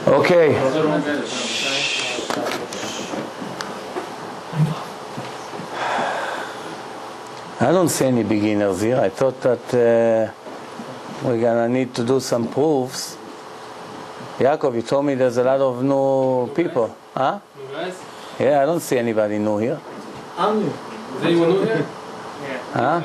Okay. I don't see any beginners here. I thought that we're gonna need to do some proofs. Yaakov, you told me there's a lot of new people. Huh? Yeah, I don't see anybody new here. I'm new. Is anyone new here? Huh?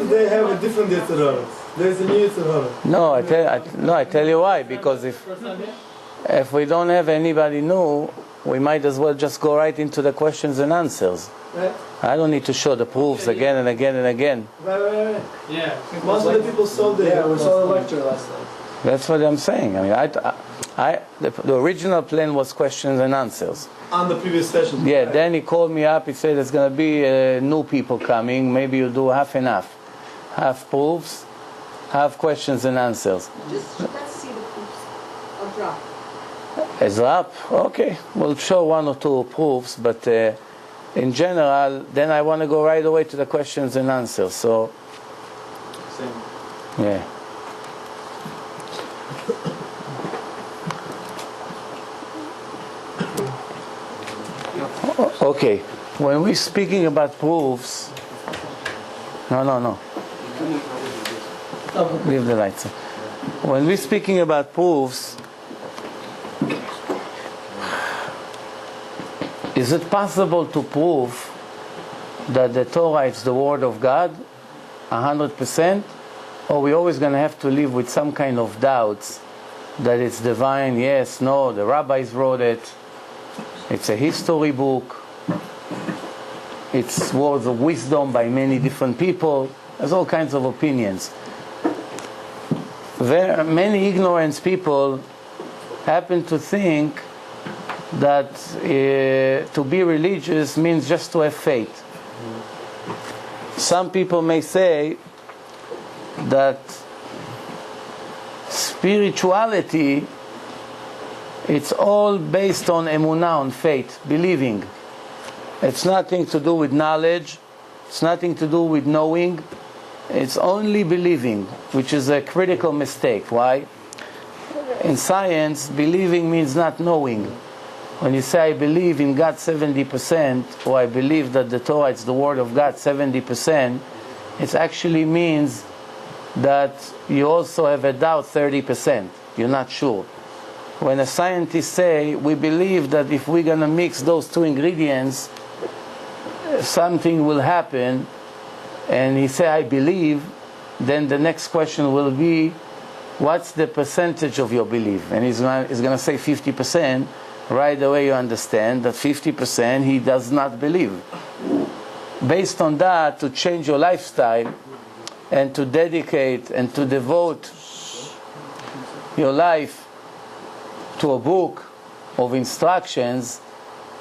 They have a different Yetzirah. There's a new Yetzirah. No, I tell you why. Because if we don't have anybody new, we might as well just go right into the questions and answers. Right. I don't need to show the proofs again and again and again. Right. Yeah. Most of the people saw the lecture last night. That's what I'm saying. I mean, the original plan was questions and answers. On the previous session. Yeah, then he called me up. He said there's going to be new people coming. Maybe you do half and half. Half proofs, half questions and answers. Let's see the proofs. I'll drop. As up? Okay. We'll show one or two proofs, but in general, then I want to go right away to the questions and answers. So, yeah. Okay, when we're speaking about proofs, no. Leave the lights on. When we're speaking about proofs, is it possible to prove that the Torah is the Word of God 100%? Or we always going to have to live with some kind of doubts that it's divine? Yes, no, the rabbis wrote it. It's a history book. It's words of wisdom by many different people. There's all kinds of opinions. Many ignorant people happen to think that to be religious means just to have faith. Some people may say that spirituality, it's all based on emunah, on faith, believing. It's nothing to do with knowledge. It's nothing to do with knowing. It's only believing, which is a critical mistake. Why? In science, believing means not knowing. When you say, I believe in God 70%, or I believe that the Torah is the Word of God 70%, it actually means that you also have a doubt 30%. You're not sure. When a scientist say, we believe that if we're going to mix those two ingredients, something will happen, and he say, I believe, then the next question will be, what's the percentage of your belief? And he's going to say 50%. Right away you understand that 50% he does not believe. Based on that, to change your lifestyle and to dedicate and to devote your life to a book of instructions,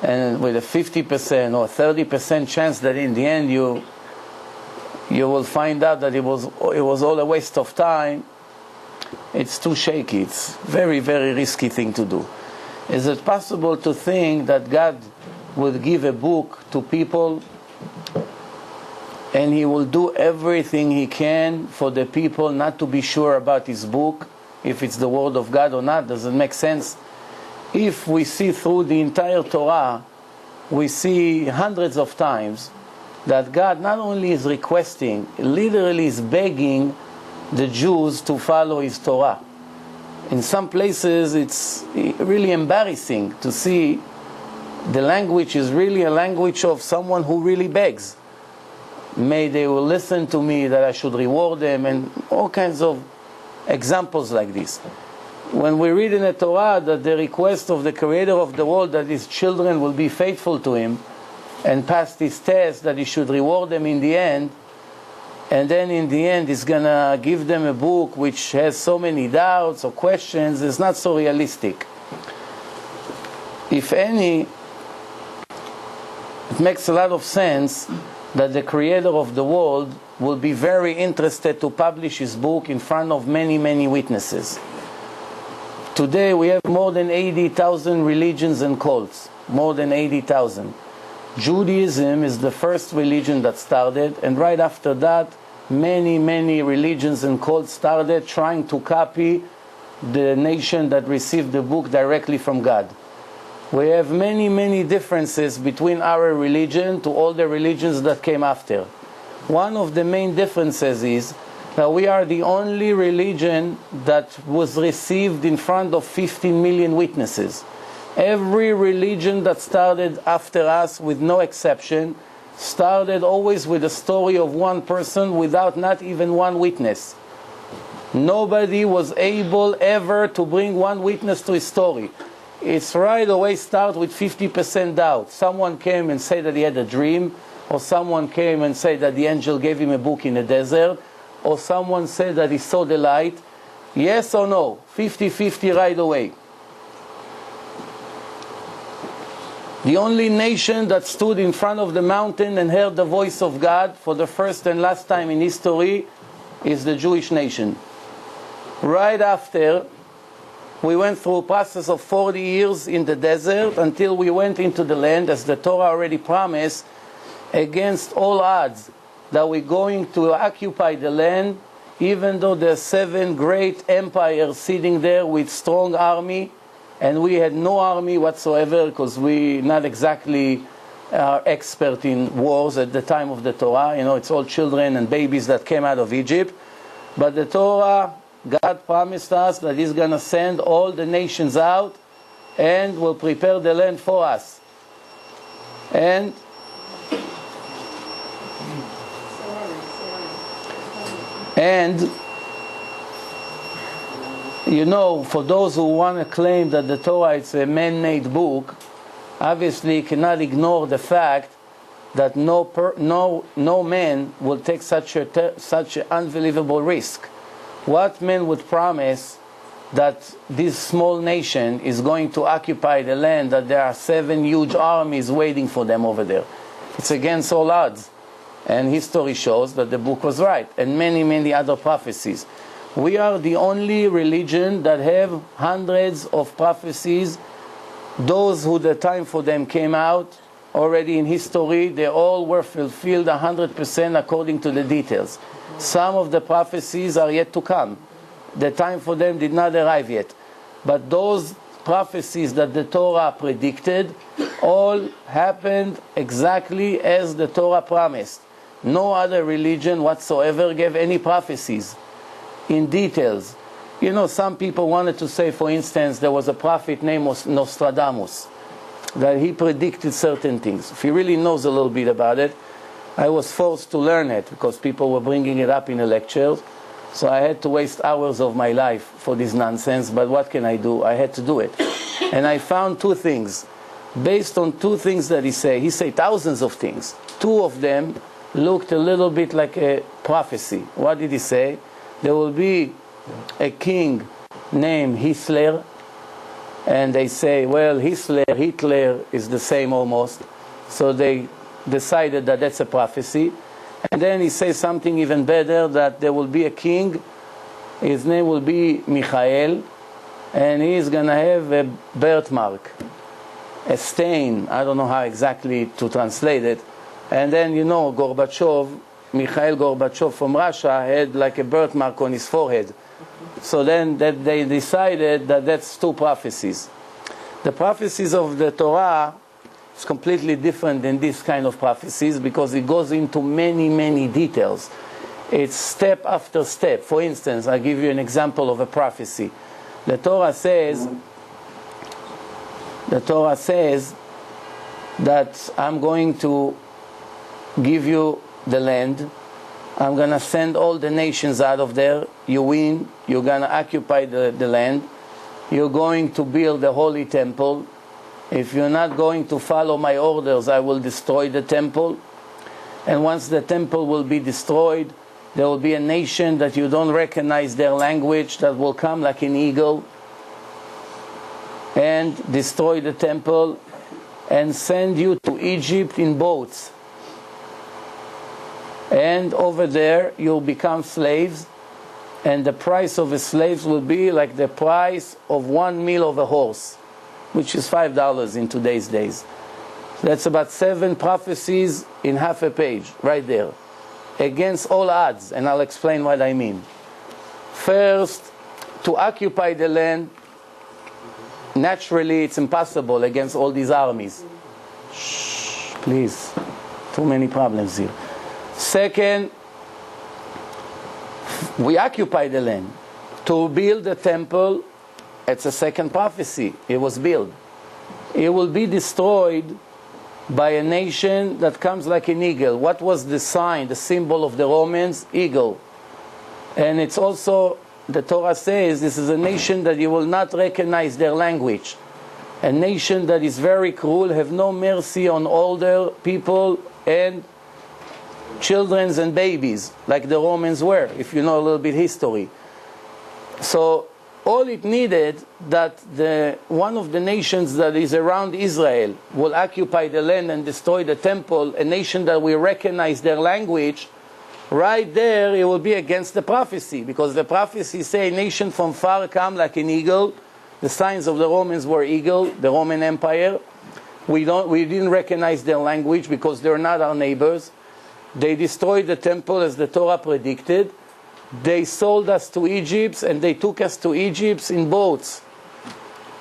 and with a 50% or 30% chance that in the end you will find out that it was all a waste of time, it's too shaky. It's very, very risky thing to do. Is it possible to think that God would give a book to people and He will do everything He can for the people not to be sure about His book, if it's the Word of God or not? Does it make sense? If we see through the entire Torah, we see hundreds of times that God not only is requesting, literally is begging the Jews to follow His Torah. In some places it's really embarrassing to see the language is really a language of someone who really begs. May they will listen to me, that I should reward them, and all kinds of examples like this. When we read in the Torah that the request of the Creator of the world that His children will be faithful to Him and pass this test, that He should reward them in the end, and then in the end He's going to give them a book which has so many doubts or questions, it's not so realistic. If any, it makes a lot of sense that the Creator of the world will be very interested to publish His book in front of many, many witnesses. Today we have more than 80,000 religions and cults. More than 80,000. Judaism is the first religion that started, and right after that, many religions and cults started trying to copy the nation that received the book directly from God. We have many differences between our religion to all the religions that came after. One of the main differences is that we are the only religion that was received in front of 15 million witnesses. Every religion that started after us, with no exception, started always with a story of one person without not even one witness. Nobody was able ever to bring one witness to his story. It's right away start with 50% doubt. Someone came and said that he had a dream, or someone came and said that the angel gave him a book in the desert, or someone said that he saw the light. Yes or no? 50-50 right away. The only nation that stood in front of the mountain and heard the voice of God for the first and last time in history is the Jewish nation. Right after, we went through a process of 40 years in the desert until we went into the land, as the Torah already promised, against all odds, that we're going to occupy the land, even though there are 7 great empires sitting there with strong army, and we had no army whatsoever, because we not exactly are expert in wars at the time of the Torah. You know, it's all children and babies that came out of Egypt. But the Torah, God promised us that He's going to send all the nations out and will prepare the land for us. And you know, for those who want to claim that the Torah is a man-made book, obviously you cannot ignore the fact that no man will take such an unbelievable risk. What man would promise that this small nation is going to occupy the land, that there are 7 huge armies waiting for them over there? It's against all odds. And history shows that the book was right, and many other prophecies. We are the only religion that have hundreds of prophecies. Those who the time for them came out already in history, they all were fulfilled 100% according to the details. Some of the prophecies are yet to come. The time for them did not arrive yet. But those prophecies that the Torah predicted all happened exactly as the Torah promised. No other religion whatsoever gave any prophecies in details. You know, some people wanted to say, for instance, there was a prophet named Nostradamus, that he predicted certain things. If he really knows a little bit about it, I was forced to learn it because people were bringing it up in a lecture. So I had to waste hours of my life for this nonsense, but what can I do? I had to do it. And I found 2 things. Based on 2 things that he said thousands of things. 2 of them looked a little bit like a prophecy. What did he say? There will be a king named Hitler, and they say, well, Hitler is the same almost. So they decided that that's a prophecy. And then he says something even better, that there will be a king, his name will be Michael, and he's going to have a birthmark, a stain, I don't know how exactly to translate it. And then, you know, Mikhail Gorbachev from Russia had like a birthmark on his forehead. So then they decided that that's 2 prophecies. The prophecies of the Torah is completely different than this kind of prophecies because it goes into many details. It's step after step. For instance, I'll give you an example of a prophecy. The Torah says that I'm going to give you the land. I'm going to send all the nations out of there. You win. You're going to occupy the land. You're going to build the holy temple. If you're not going to follow my orders, I will destroy the temple. And once the temple will be destroyed, there will be a nation that you don't recognize their language that will come like an eagle and destroy the temple and send you to Egypt in boats. And over there you'll become slaves, and the price of a slave will be like the price of 1 meal of a horse, which is $5 in today's days. That's about 7 prophecies in half a page, right there. Against all odds, and I'll explain what I mean. First, to occupy the land, naturally it's impossible against all these armies. Shh, please. Too many problems here. Second, we occupy the land. To build a temple, it's a second prophecy. It was built. It will be destroyed by a nation that comes like an eagle. What was the sign, the symbol of the Romans? Eagle. And it's also, the Torah says, this is a nation that you will not recognize their language. A nation that is very cruel, have no mercy on older people and children and babies, like the Romans were, if you know a little bit history. So all it needed that one of the nations that is around Israel will occupy the land and destroy the temple, a nation that will recognize their language, right there it will be against the prophecy, because the prophecy say a nation from far come like an eagle. The signs of the Romans were eagle, the Roman Empire. We didn't recognize their language because they're not our neighbors. They destroyed the temple as the Torah predicted. They sold us to Egypt, and they took us to Egypt in boats.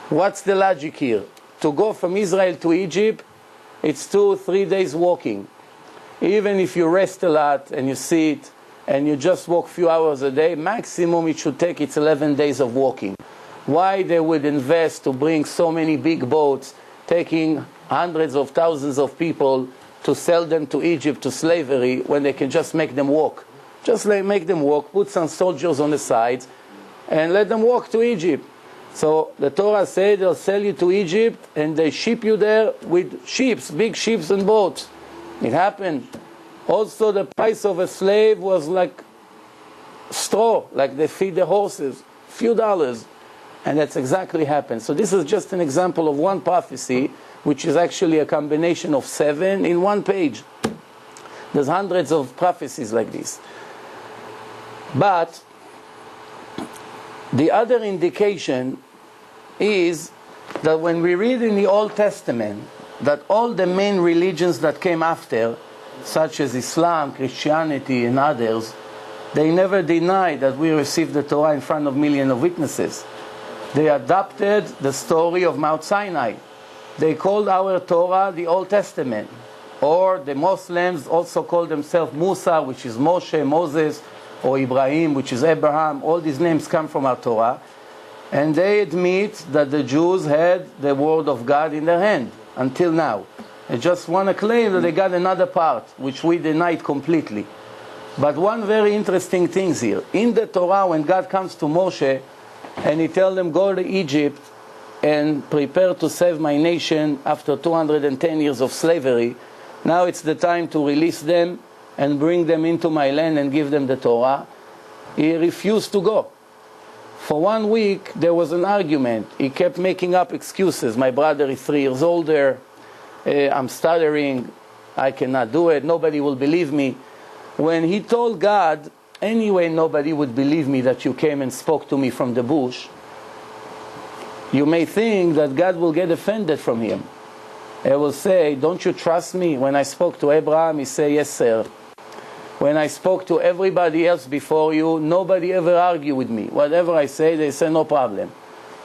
What's the logic here? To go from Israel to Egypt, it's 2-3 days walking. Even if you rest a lot and you sit and you just walk a few hours a day, maximum it should take it's 11 days of walking. Why they would invest to bring so many big boats, taking hundreds of thousands of people to sell them to Egypt to slavery, when they can just make them walk? Just make them walk, put some soldiers on the sides, and let them walk to Egypt. So the Torah said they'll sell you to Egypt, and they ship you there with ships, big ships and boats. It happened. Also, the price of a slave was like straw, like they feed the horses, few dollars. And that's exactly happened. So this is just an example of one prophecy, which is actually a combination of 7 in one page. There's hundreds of prophecies like this. But the other indication is that when we read in the Old Testament that all the main religions that came after, such as Islam, Christianity, and others, they never denied that we received the Torah in front of millions of witnesses. They adopted the story of Mount Sinai. They called our Torah the Old Testament. Or the Muslims also call themselves Musa, which is Moshe, Moses, or Ibrahim, which is Abraham. All these names come from our Torah. And they admit that the Jews had the word of God in their hand until now. They just want to claim that they got another part, which we denied completely. But one very interesting thing here. In the Torah, when God comes to Moshe, and he tells them, go to Egypt and prepare to save my nation after 210 years of slavery. Now it's the time to release them and bring them into my land and give them the Torah. He refused to go. For 1 week, there was an argument. He kept making up excuses. My brother is 3 years older. I'm stuttering. I cannot do it. Nobody will believe me. When he told God, anyway, nobody would believe me that you came and spoke to me from the bush, you may think that God will get offended from him. He will say, don't you trust me? When I spoke to Abraham, he said, yes, sir. When I spoke to everybody else before you, nobody ever argued with me. Whatever I say, they say, no problem.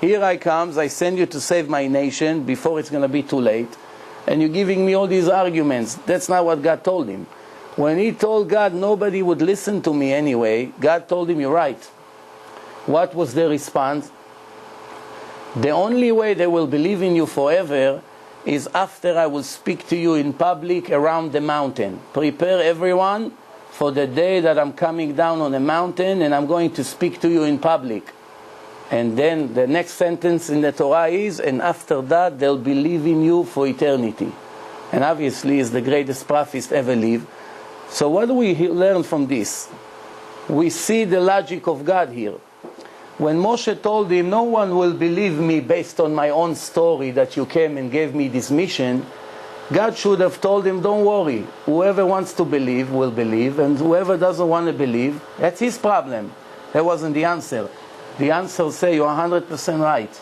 Here I comes, I send you to save my nation before it's going to be too late. And you're giving me all these arguments. That's not what God told him. When he told God nobody would listen to me anyway, God told him, you're right. What was the response? The only way they will believe in you forever is after I will speak to you in public around the mountain. Prepare everyone for the day that I'm coming down on a mountain and I'm going to speak to you in public. And then the next sentence in the Torah is, and after that they'll believe in you for eternity. And obviously is the greatest prophet ever lived. So what do we learn from this? We see the logic of God here. When Moshe told him, no one will believe me based on my own story that you came and gave me this mission, God should have told him, don't worry. Whoever wants to believe will believe, and whoever doesn't want to believe, that's his problem. That wasn't the answer. The answer say, you're 100% right.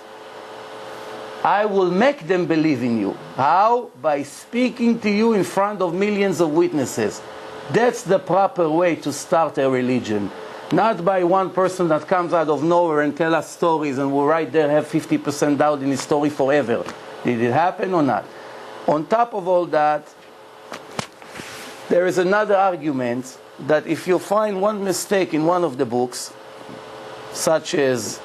I will make them believe in you. How? By speaking to you in front of millions of witnesses. That's the proper way to start a religion. Not by one person that comes out of nowhere and tell us stories and will right there have 50% doubt in his story forever. Did it happen or not? On top of all that, there is another argument that if you find one mistake in one of the books, such as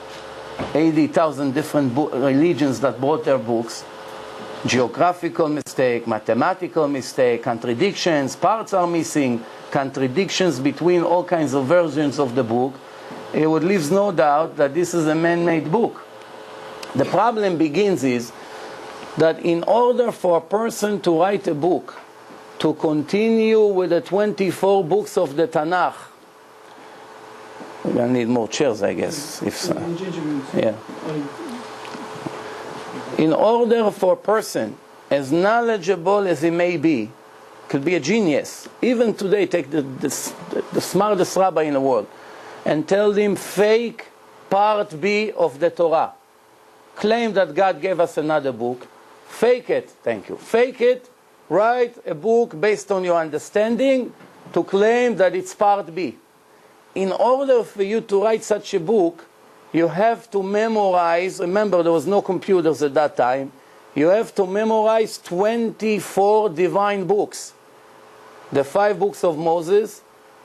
80,000 different religions that brought their books, geographical mistake, mathematical mistake, contradictions, parts are missing, contradictions between all kinds of versions of the book, it would leave no doubt that this is a man-made book. The problem begins is that in order for a person to write a book, to continue with the 24 books of the Tanakh, we're going to need more chairs, I guess. If so. Yeah. In order for a person, as knowledgeable as he may be, could be a genius, even today take the smartest rabbi in the world, and tell him fake part B of the Torah. Claim that God gave us another book. Fake it, thank you. Fake it, write a book based on your understanding to claim that it's part B. In order for you to write such a book, you have to memorize, remember there was no computers at that time, you have to memorize 24 divine books. The 5 books of Moses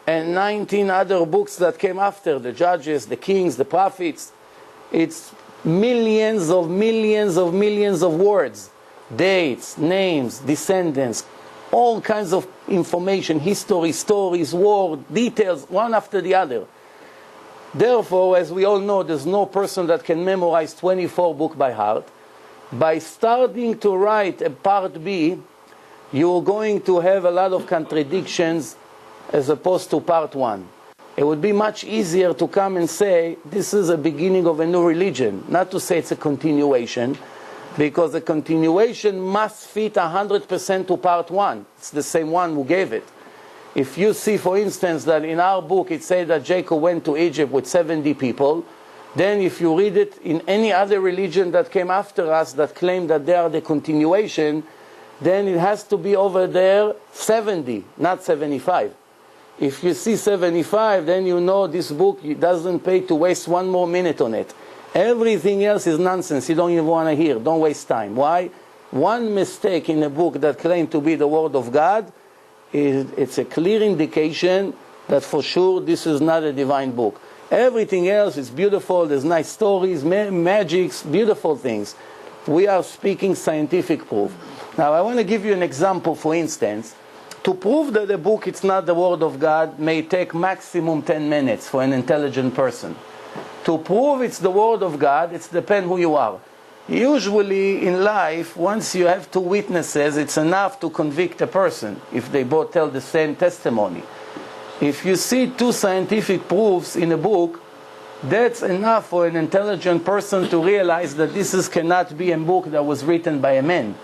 and 19 other books that came after, the Judges, the Kings, the Prophets. It's millions of words, dates, names, descendants, all kinds of information, history, stories, war, details, one after the other. Therefore, as we all know, there's no person that can memorize 24 books by heart. By starting to write a part B, you're going to have a lot of contradictions as opposed to part 1. It would be much easier to come and say, this is a beginning of a new religion. Not to say it's a continuation, because the continuation must fit 100% to part 1. It's the same one who gave it. If you see, for instance, that in our book it says that Jacob went to Egypt with 70 people, then if you read it in any other religion that came after us that claim that they are the continuation, then it has to be over there 70, not 75. If you see 75, then you know this book doesn't pay to waste one more minute on it. Everything else is nonsense. You don't even want to hear. Don't waste time. Why? One mistake in a book that claims to be the Word of God, it's a clear indication that for sure this is not a divine book. Everything else is beautiful. There's nice stories, magics, beautiful things. We are speaking scientific proof. Now I want to give you an example, for instance. To prove that a book is not the Word of God may take maximum 10 minutes for an intelligent person. To prove it's the Word of God, it depends who you are. Usually in life, once you have 2 witnesses, it's enough to convict a person if they both tell the same testimony. If you see 2 scientific proofs in a book, that's enough for an intelligent person to realize that cannot be a book that was written by a man.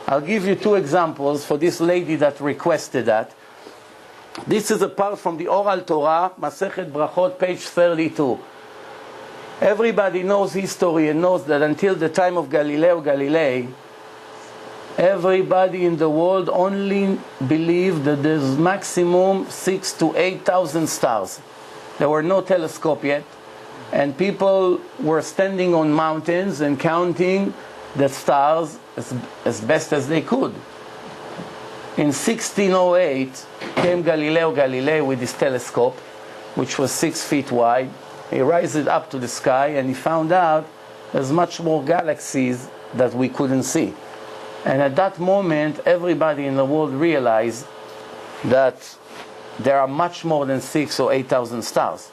I'll give you 2 examples for this lady that requested that. This is a part from the Oral Torah, Masechet Brachot, page 32. Everybody knows history and knows that until the time of Galileo Galilei, everybody in the world only believed that there's maximum 6,000 to 8,000 stars. There were no telescope yet, and people were standing on mountains and counting the stars as best as they could. In 1608 came Galileo Galilei with his telescope, which was 6 feet wide. He raised it up to the sky and he found out there's much more galaxies that we couldn't see. And at that moment, everybody in the world realized that there are much more than 6,000 or 8,000 stars.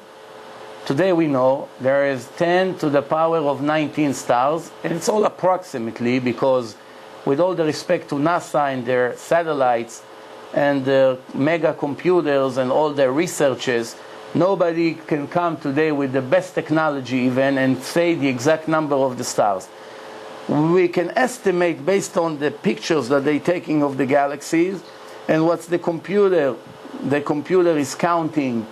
Today we know there is 10 to the power of 19 stars, and it's all approximately because, with all the respect to NASA and their satellites and their mega computers and all their researches, nobody can come today with the best technology even and say the exact number of the stars. We can estimate based on the pictures that they're taking of the galaxies and what's the computer is counting.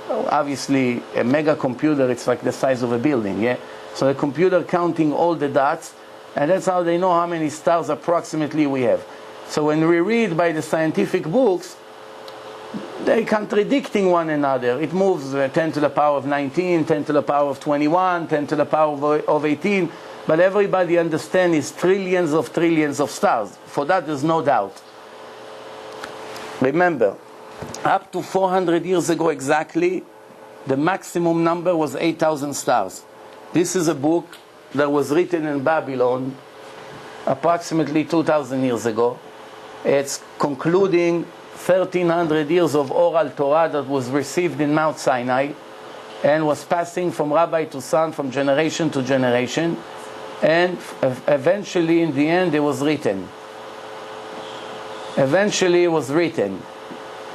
Obviously a mega computer, it's like the size of a building, yeah? So the computer counting all the dots, And that's how they know how many stars approximately we have. So when we read by the scientific books, they're contradicting one another. It moves 10 to the power of 19, 10 to the power of 21, 10 to the power of 18. But everybody understands it's trillions of stars. For that, there's no doubt. Remember, up to 400 years ago exactly, the maximum number was 8,000 stars. This is a book that was written in Babylon approximately 2,000 years ago. It's concluding 1,300 years of oral Torah that was received in Mount Sinai and was passing from rabbi to son, from generation to generation. And eventually, in the end, it was written. Eventually, it was written.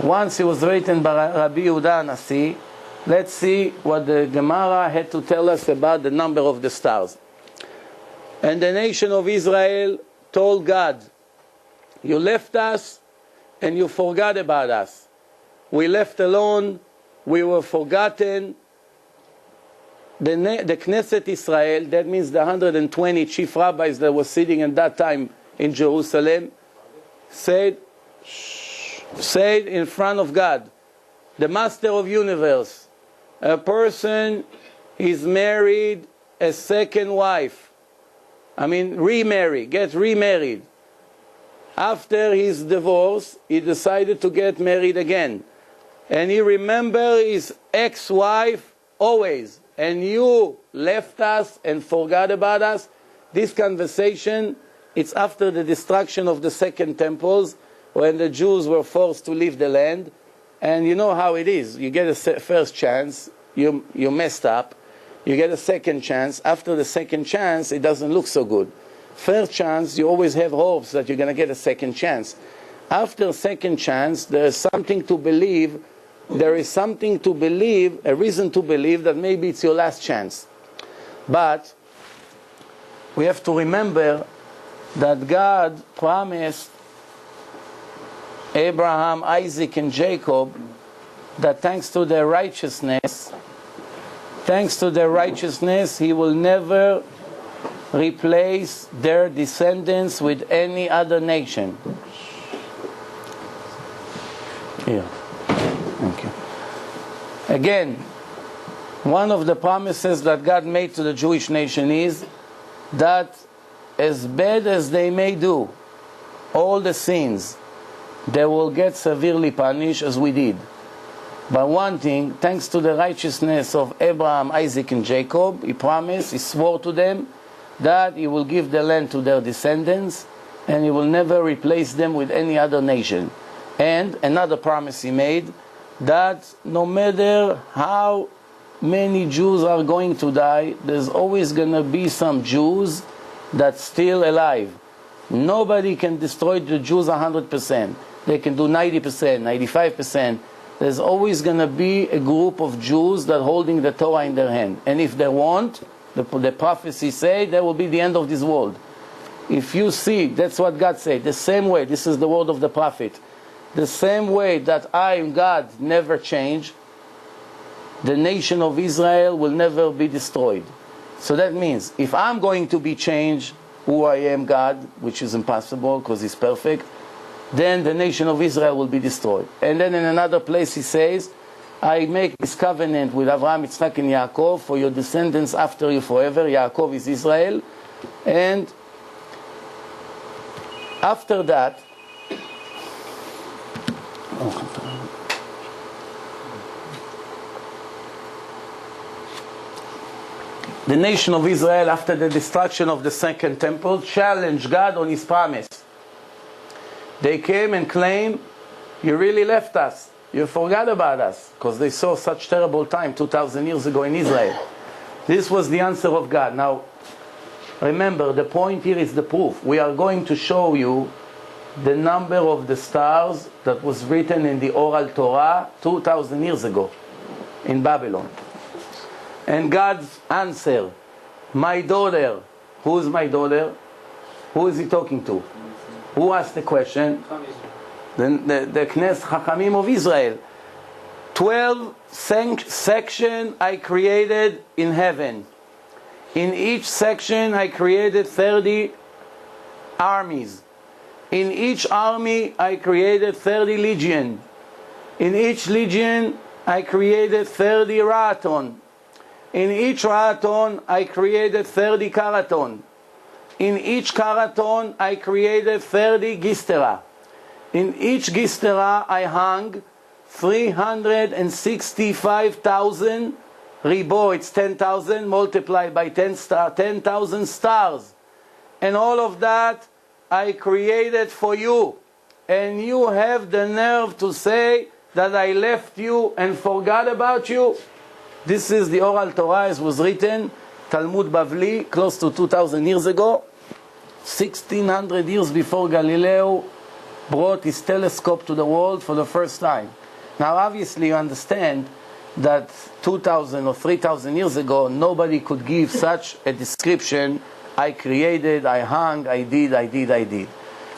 Once it was written by Rabbi Yehuda Nasi, let's see what the Gemara had to tell us about the number of the stars. And the nation of Israel told God, you left us and you forgot about us. We left alone, we were forgotten. The Knesset Israel, that means the 120 chief rabbis that were sitting at that time in Jerusalem, said in front of God, the Master of Universe, a person is married a second wife. Gets remarried. After his divorce, he decided to get married again. And he remembered his ex-wife always. And you left us and forgot about us. This conversation, it's after the destruction of the second temples, when the Jews were forced to leave the land. And you know how it is. You get a first chance, you messed up. You get a second chance. After the second chance, it doesn't look so good. First chance, you always have hopes that you're going to get a second chance. After a second chance, there is something to believe. There is something to believe, a reason to believe that maybe it's your last chance. But we have to remember that God promised Abraham, Isaac, and Jacob that thanks to their righteousness, He will never replace their descendants with any other nation. Here. Thank you. Again, one of the promises that God made to the Jewish nation is that as bad as they may do all the sins, they will get severely punished as we did. But one thing, thanks to the righteousness of Abraham, Isaac, and Jacob, He promised, He swore to them that He will give the land to their descendants and He will never replace them with any other nation. And another promise He made, that no matter how many Jews are going to die, there's always going to be some Jews that's still alive. Nobody can destroy the Jews 100%. They can do 90%, 95%. There's always going to be a group of Jews that are holding the Torah in their hand. And if they won't, the prophecies say, that will be the end of this world. If you see, that's what God said, the same way, this is the word of the prophet, the same way that I, God, never change, the nation of Israel will never be destroyed. So that means, if I'm going to be changed, who I am, God, which is impossible because He's perfect, then the nation of Israel will be destroyed. And then in another place He says, I make this covenant with Abraham, Yitzchak, and Yaakov for your descendants after you forever. Yaakov is Israel. And after that, the nation of Israel, after the destruction of the second temple, challenged God on His promise. They came and claimed, you really left us. You forgot about us. Because they saw such terrible time 2,000 years ago in Israel. This was the answer of God. Now, remember, the point here is the proof. We are going to show you the number of the stars that was written in the oral Torah 2,000 years ago in Babylon. And God's answer, my daughter. Who is my daughter? Who is He talking to? Who asked the question? The Knesset Chachamim of Israel. 12 section I created in heaven. In each section, I created 30 armies. In each army, I created 30 legion. In each legion, I created 30 raton. In each raton, I created 30 karaton. In each karaton, I created 30 gistera. In each gistera, I hung 365,000 ribo, it's 10,000 multiplied by 10,000 stars. And all of that I created for you. And you have the nerve to say that I left you and forgot about you? This is the oral Torah as was written, Talmud Bavli, close to 2,000 years ago, 1,600 years before Galileo brought his telescope to the world for the first time. Now obviously you understand that 2,000 or 3,000 years ago, nobody could give such a description, I created, I hung, I did.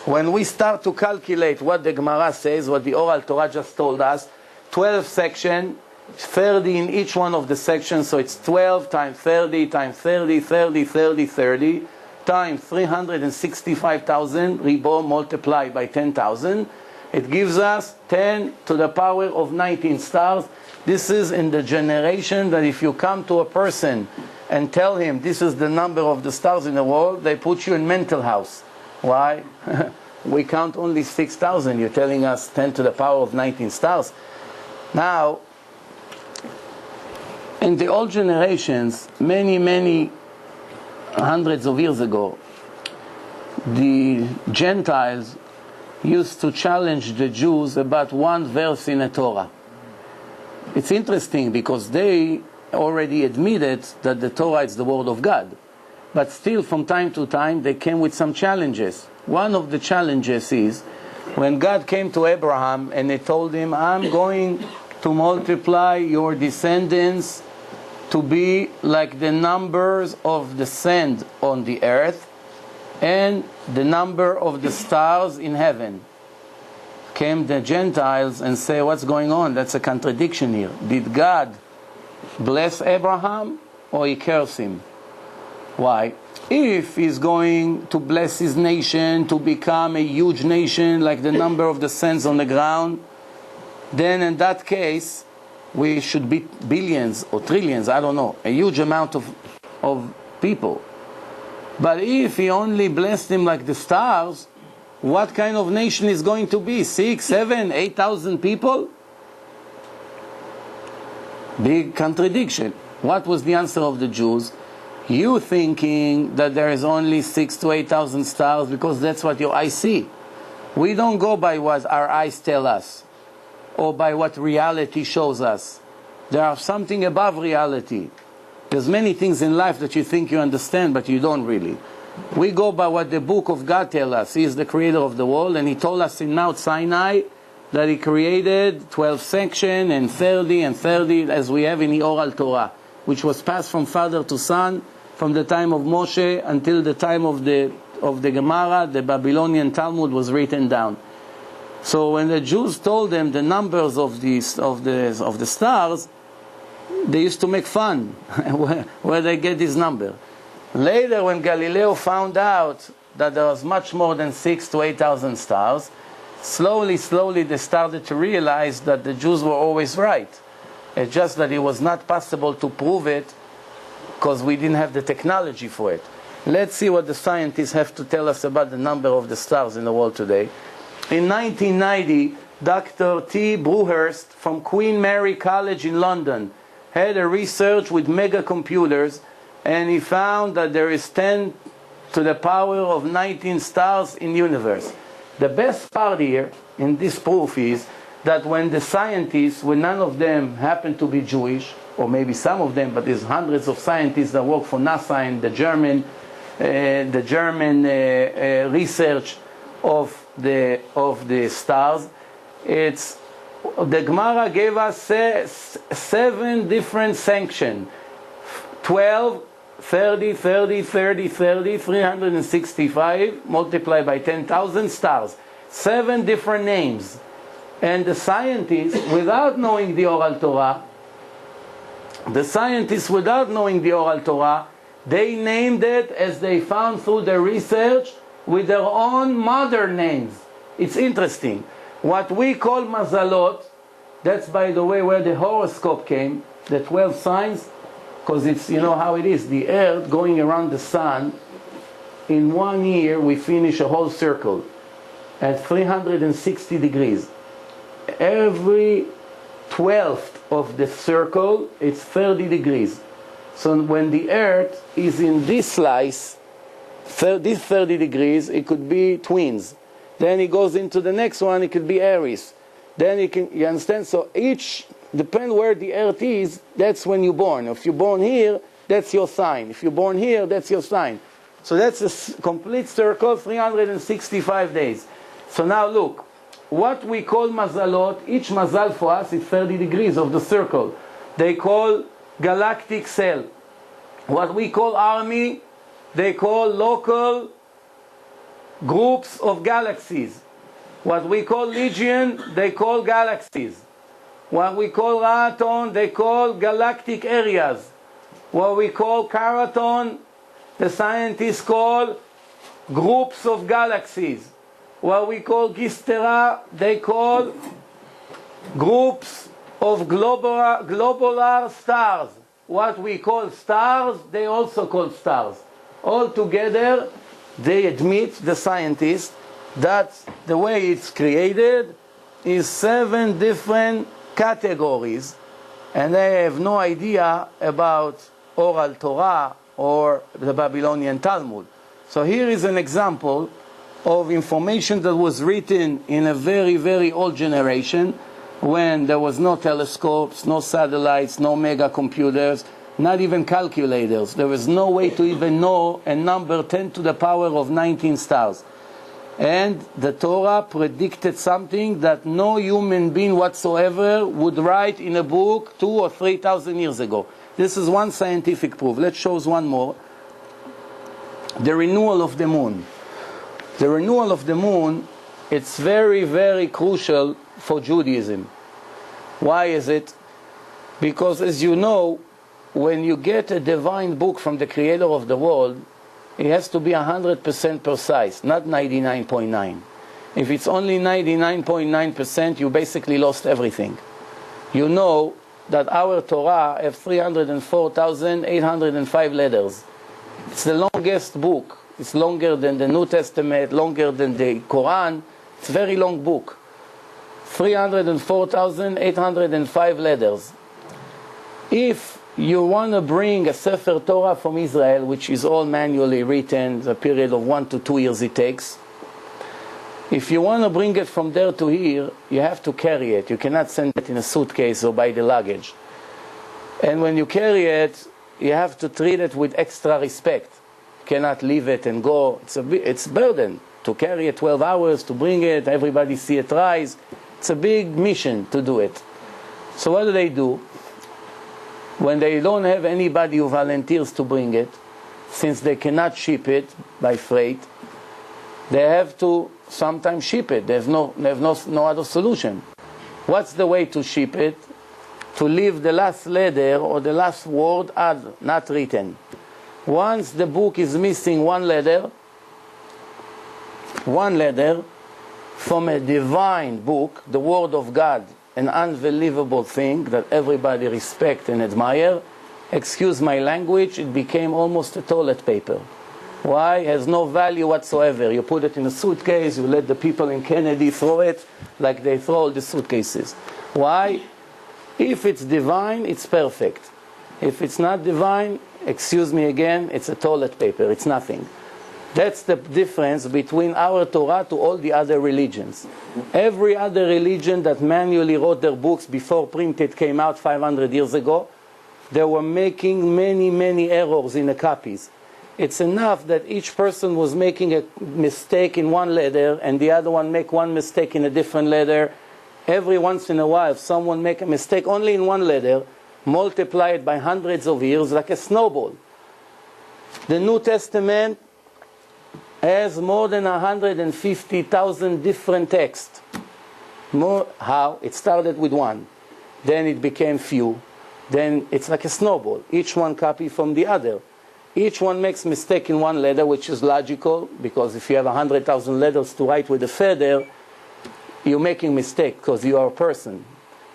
When we start to calculate what the Gemara says, what the oral Torah just told us, 12 sections, 30 in each one of the sections, so it's 12 times 30 times 30, 30, 30, 30, times 365,000, ribo multiplied by 10,000. It gives us 10 to the power of 19 stars. This is in the generation that if you come to a person and tell him this is the number of the stars in the world, they put you in mental house. Why? We count only 6,000. You're telling us 10 to the power of 19 stars. Now, in the old generations, many hundreds of years ago, the Gentiles used to challenge the Jews about one verse in the Torah. It's interesting because they already admitted that the Torah is the word of God. But still, from time to time, they came with some challenges. One of the challenges is when God came to Abraham and he told him, I'm going to multiply your descendants to be like the numbers of the sand on the earth and the number of the stars in heaven. Came the Gentiles and say, what's going on? That's a contradiction here. Did God bless Abraham or he cursed him? Why? If he's going to bless his nation to become a huge nation like the number of the sands on the ground, then in that case we should be billions or trillions, I don't know, a huge amount of people. But if he only blessed him like the stars, what kind of nation is going to be? 6, 7, 8,000 people? Big contradiction. What was the answer of the Jews? You thinking that there is only 6 to 8,000 stars because that's what your eyes see. We don't go by what our eyes tell us or by what reality shows us. There are something above reality. There's many things in life that you think you understand, but you don't really. We go by what the book of God tells us. He is the creator of the world, and he told us in Mount Sinai that he created 12 sections and 30 as we have in the oral Torah, which was passed from father to son from the time of Moshe until the time of the Gemara. The Babylonian Talmud was written down. So when the Jews told them the numbers of the stars, they used to make fun where they get this number. Later, when Galileo found out that there was much more than 6 to 8,000 stars, slowly they started to realize that the Jews were always right. It's just that it was not possible to prove it because we didn't have the technology for it. Let's see what the scientists have to tell us about the number of the stars in the world today. In 1990, Dr. T. Brewhurst from Queen Mary College in London had a research with mega computers, and he found that there is 10 to the power of 19 stars in the universe. The best part here in this proof is that when the scientists, when none of them happen to be Jewish, or maybe some of them, but there's hundreds of scientists that work for NASA and the German research of the stars, the Gemara gave us 7 different sanctions: 12, 30, 30, 30, 30, 365 multiplied by 10,000 stars. 7 different names. And the scientists, without knowing the oral Torah, They named it as they found through their research with their own modern names. It's interesting. What we call mazalot, that's, by the way, where the horoscope came, the 12 signs, because it's, you know how it is, the earth going around the sun. In 1 year, we finish a whole circle at 360 degrees. Every 12th of the circle, it's 30 degrees. So when the earth is in this slice, this 30 degrees, it could be twins. Then it goes into the next one, it could be Aries. Then you understand? So each, depend where the earth is, that's when you're born. If you're born here, that's your sign. If you're born here, that's your sign. So that's a complete circle, 365 days. So now look, what we call mazalot, each mazal for us is 30 degrees of the circle. They call galactic cell. What we call army, they call local groups of galaxies. What we call legion, they call galaxies. What we call raton, they call galactic areas. What we call karaton, the scientists call groups of galaxies. What we call gistera, they call groups of globular stars. What we call stars, they also call stars. All together, they admit, the scientists, that the way it's created is 7 different categories, and they have no idea about oral Torah or the Babylonian Talmud. So here is an example of information that was written in a very, very old generation, when there was no telescopes, no satellites, no mega computers, not even calculators. There was no way to even know a number 10 to the power of 19 stars. And the Torah predicted something that no human being whatsoever would write in a book 2,000 or 3,000 years ago. This is one scientific proof. Let's show one more. The renewal of the moon. The renewal of the moon, it's very, very crucial for Judaism. Why is it? Because, as you know, when you get a divine book from the creator of the world, it has to be 100% precise, not 99.9. If it's only 99.9%, you basically lost everything. You know that our Torah has 304,805 letters. It's the longest book. It's longer than the New Testament, longer than the Quran. It's a very long book. 304,805 letters. If you want to bring a Sefer Torah from Israel, which is all manually written, the period of 1 to 2 years it takes, if you want to bring it from there to here, you have to carry it. You cannot send it in a suitcase or by the luggage. And when you carry it, you have to treat it with extra respect. You cannot leave it and go. It's a burden to carry it 12 hours, to bring it, everybody see it rise. It's a big mission to do it. So what do? When they don't have anybody who volunteers to bring it, since they cannot ship it by freight, they have to sometimes ship it. They have no other solution. What's the way to ship it? To leave the last letter or the last word not written. Once the book is missing one letter from a divine book, the Word of God, an unbelievable thing that everybody respect and admire, excuse my language, it became almost a toilet paper. Why? It has no value whatsoever. You put it in a suitcase, you let the people in Kennedy throw it like they throw all the suitcases. Why? If it's divine, it's perfect. If it's not divine, excuse me again, it's a toilet paper, it's nothing. That's the difference between our Torah to all the other religions. Every other religion that manually wrote their books before printed came out 500 years ago, they were making many, many errors in the copies. It's enough that each person was making a mistake in one letter and the other one make one mistake in a different letter. Every once in a while, if someone make a mistake only in one letter, multiply it by hundreds of years like a snowball. The New Testament has more than 150,000 different texts. How? It started with one. Then it became few. Then it's like a snowball. Each one copy from the other. Each one makes mistake in one letter, which is logical, because if you have 100,000 letters to write with a feather, you're making mistake because you are a person.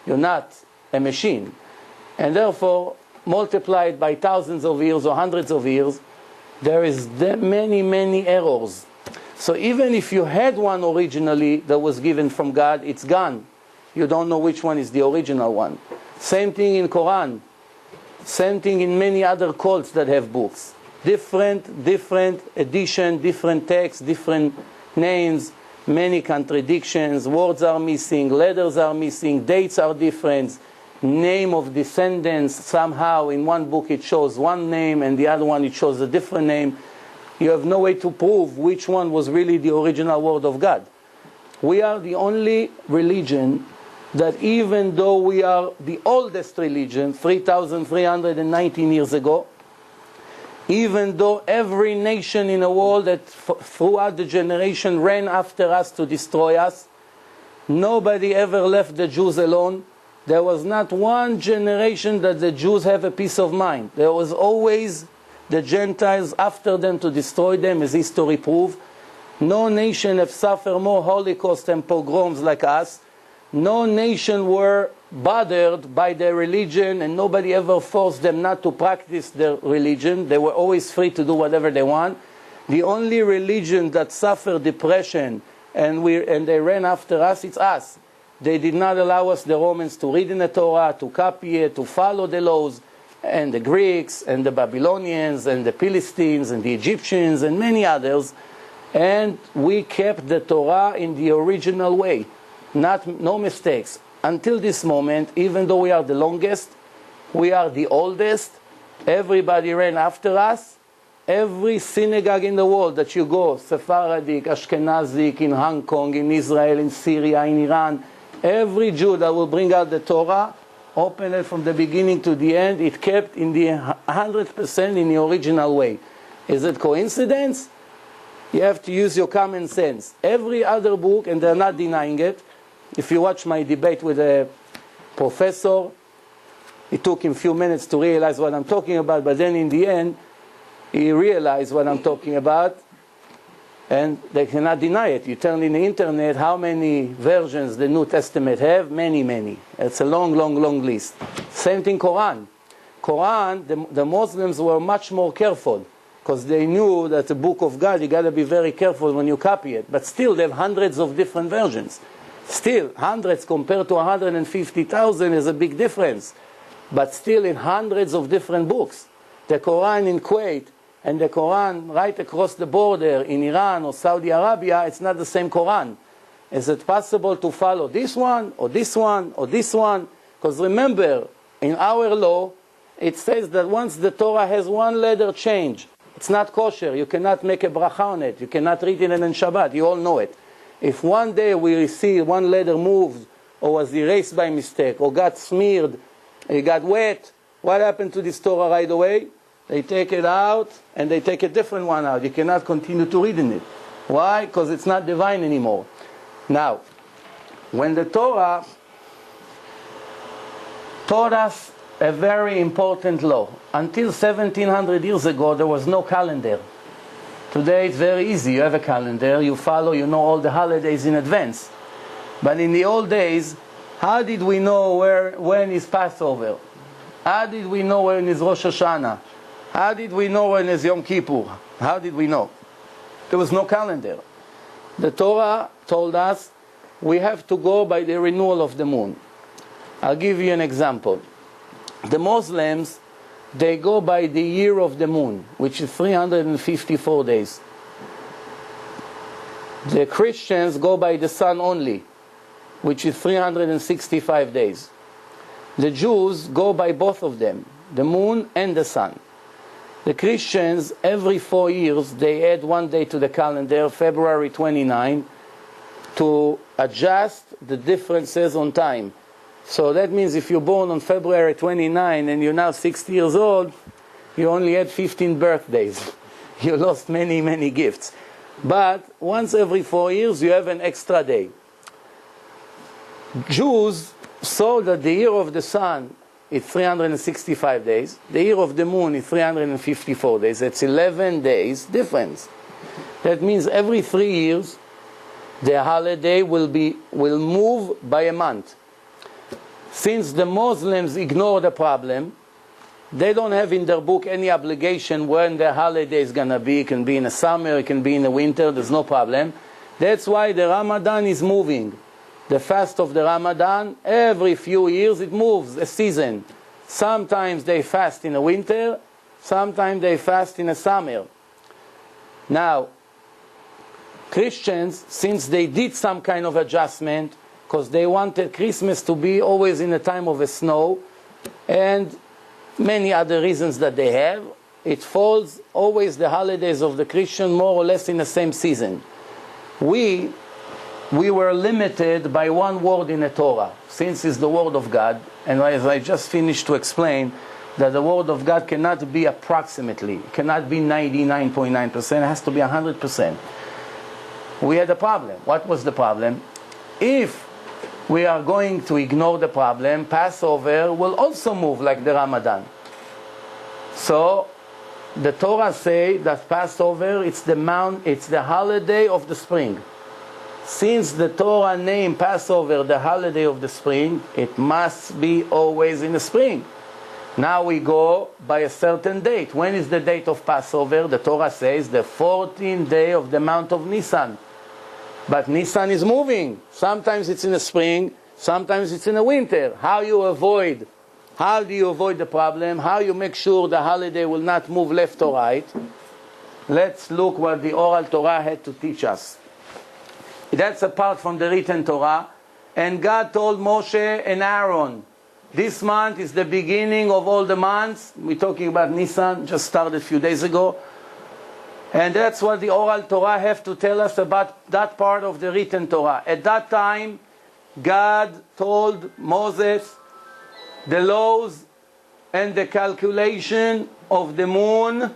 You're not a machine. And therefore, multiplied by thousands of years or hundreds of years, there is many, many errors. So even if you had one originally that was given from God, it's gone. You don't know which one is the original one. Same thing in Quran. Same thing in many other cults that have books. Different edition, different text, different names, many contradictions, words are missing, letters are missing, dates are different, name of descendants, somehow in one book it shows one name and the other one it shows a different name. You have no way to prove which one was really the original word of God. We are the only religion that, even though we are the oldest religion, 3,319 years ago, even though every nation in the world that throughout the generation ran after us to destroy us, nobody ever left the Jews alone. There was not one generation that the Jews have a peace of mind. There was always the Gentiles after them to destroy them, as history proves. No nation have suffered more Holocaust and pogroms like us. No nation were bothered by their religion, and nobody ever forced them not to practice their religion. They were always free to do whatever they want. The only religion that suffered depression and they ran after us, it's us. They did not allow us, the Romans, to read in the Torah, to copy it, to follow the laws, and the Greeks, and the Babylonians, and the Philistines, and the Egyptians, and many others. And we kept the Torah in the original way. No mistakes. Until this moment, even though we are the longest, we are the oldest, everybody ran after us. Every synagogue in the world that you go, Sephardic, Ashkenazic, in Hong Kong, in Israel, in Syria, in Iran, every Jew that will bring out the Torah, open it from the beginning to the end, it kept in the 100% in the original way. Is it coincidence? You have to use your common sense. Every other book, and they're not denying it. If you watch my debate with a professor, it took him a few minutes to realize what I'm talking about, but then in the end, he realized what I'm talking about, and they cannot deny it. You turn in the internet, how many versions the New Testament have? Many, many. It's a long, long, long list. Same thing Quran. Quran, the Muslims were much more careful, because they knew that the book of God, you got to be very careful when you copy it. But still, they have hundreds of different versions. Still, hundreds compared to 150,000 is a big difference. But still, in hundreds of different books. The Quran in Kuwait and the Quran right across the border in Iran or Saudi Arabia, it's not the same Quran. Is it possible to follow this one or this one or this one? Because remember, in our law, it says that once the Torah has one letter change, it's not kosher. You cannot make a bracha on it. You cannot read it in Shabbat. You all know it. If one day we see one letter moved or was erased by mistake or got smeared, it got wet, what happened to this Torah right away? They take it out and they take a different one out. You cannot continue to read in it. Why? Because it's not divine anymore. Now, when the Torah taught us a very important law, until 1700 years ago there was no calendar. Today it's very easy. You have a calendar, you follow, you know all the holidays in advance. But in the old days, how did we know when is Passover? How did we know when is Rosh Hashanah? How did we know when is Yom Kippur? How did we know? There was no calendar. The Torah told us we have to go by the renewal of the moon. I'll give you an example. The Muslims, they go by the year of the moon, which is 354 days. The Christians go by the sun only, which is 365 days. The Jews go by both of them, the moon and the sun. The Christians, every 4 years, they add one day to the calendar, February 29, to adjust the differences on time. So that means if you're born on February 29 and you're now 60 years old, you only had 15 birthdays. You lost many, many gifts. But once every 4 years, you have an extra day. Jews saw that the year of the sun is 365 days. The year of the moon is 354 days. It's 11 days difference. That means every 3 years, the holiday will move by a month. Since the Muslims ignore the problem, they don't have in their book any obligation when the holiday is going to be. It can be in the summer, it can be in the winter, there's no problem. That's why the Ramadan is moving. The fast of the Ramadan, every few years it moves, a season. Sometimes they fast in the winter, sometimes they fast in the summer. Now, Christians, since they did some kind of adjustment, because they wanted Christmas to be always in the time of the snow, and many other reasons that they have, it falls always the holidays of the Christian more or less in the same season. We were limited by one word in the Torah, since it's the word of God, and as I just finished to explain, that the word of God cannot be approximately, it cannot be 99.9%, it has to be 100%. We had a problem. What was the problem? If we are going to ignore the problem, Passover will also move like the Ramadan. So the Torah say that Passover, it's the holiday of the spring. Since the Torah named Passover the holiday of the spring, it must be always in the spring. Now we go by a certain date. When is the date of Passover? The Torah says the 14th day of the month of Nisan. But Nisan is moving. Sometimes it's in the spring, sometimes it's in the winter. How do you avoid the problem? How you make sure the holiday will not move left or right? Let's look what the oral Torah had to teach us. That's apart from the written Torah. And God told Moshe and Aaron, this month is the beginning of all the months. We're talking about Nisan, just started a few days ago. And that's what the oral Torah have to tell us about that part of the written Torah. At that time, God told Moses the laws and the calculation of the moon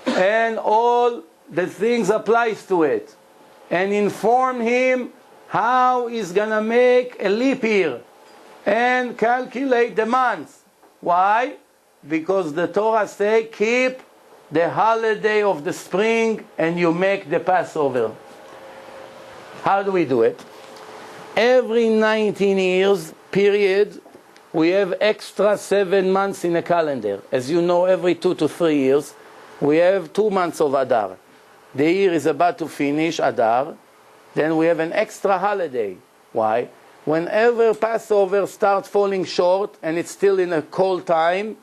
and all the things applies to it. And inform him how he's going to make a leap year and calculate the months. Why? Because the Torah say, keep the holiday of the spring and you make the Passover. How do we do it? Every 19 years period, we have extra 7 months in a calendar. As you know, every 2 to 3 years, we have 2 months of Adar. The year is about to finish, Adar. Then we have an extra holiday. Why? Whenever Passover starts falling short and it's still in a cold time,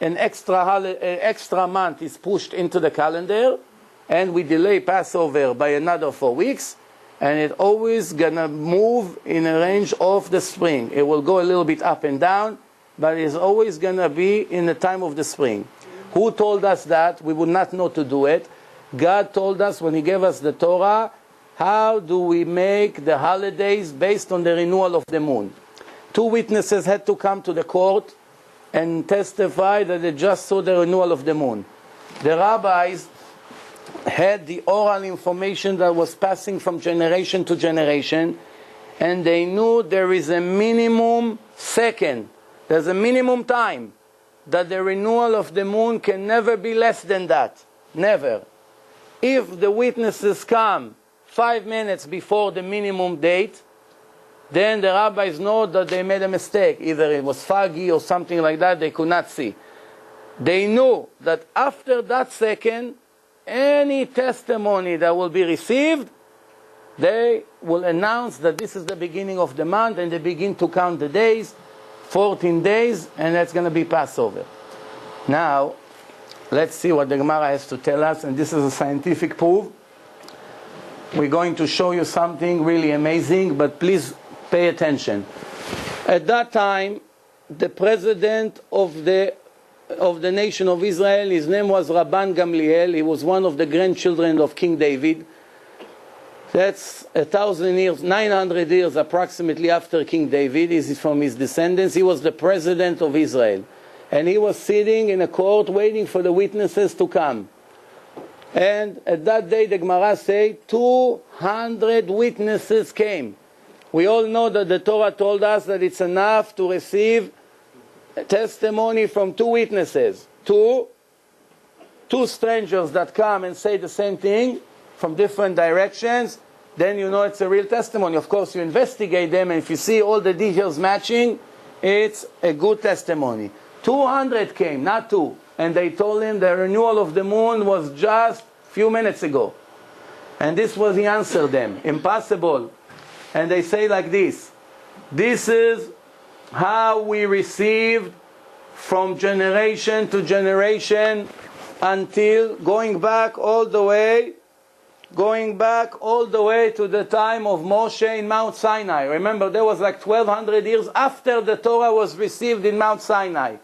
an extra month is pushed into the calendar, and we delay Passover by another 4 weeks, and it's always gonna move in a range of the spring. It will go a little bit up and down, but it's always gonna be in the time of the spring. Who told us that? We would not know to do it. God told us when He gave us the Torah, how do we make the holidays based on the renewal of the moon. 2 witnesses had to come to the court and testify that they just saw the renewal of the moon. The rabbis had the oral information that was passing from generation to generation, and they knew there is a minimum second, there's a minimum time, that the renewal of the moon can never be less than that. Never. If the witnesses come 5 minutes before the minimum date, then the rabbis know that they made a mistake. Either it was foggy or something like that, they could not see. They knew that after that second, any testimony that will be received, they will announce that this is the beginning of the month, and they begin to count the days, 14 days, and that's going to be Passover. Now, let's see what the Gemara has to tell us, and this is a scientific proof. We're going to show you something really amazing, but please pay attention. At that time, the president of the nation of Israel, his name was Rabban Gamliel. He was one of the grandchildren of King David. That's 1,000 years, 900 years approximately after King David. He's from his descendants. He was the president of Israel. And he was sitting in a court waiting for the witnesses to come. And at that day, the Gemara say 200 witnesses came. We all know that the Torah told us that it's enough to receive testimony from two witnesses, two strangers that come and say the same thing from different directions, then you know it's a real testimony. Of course, you investigate them, and if you see all the details matching, it's a good testimony. 200 came, not two, and they told him the renewal of the moon was just a few minutes ago. And this was the answer them, impossible. And they say like this: this is how we received from generation to generation until going back all the way to the time of Moshe in Mount Sinai. Remember, there was like 1200 years after the Torah was received in Mount Sinai.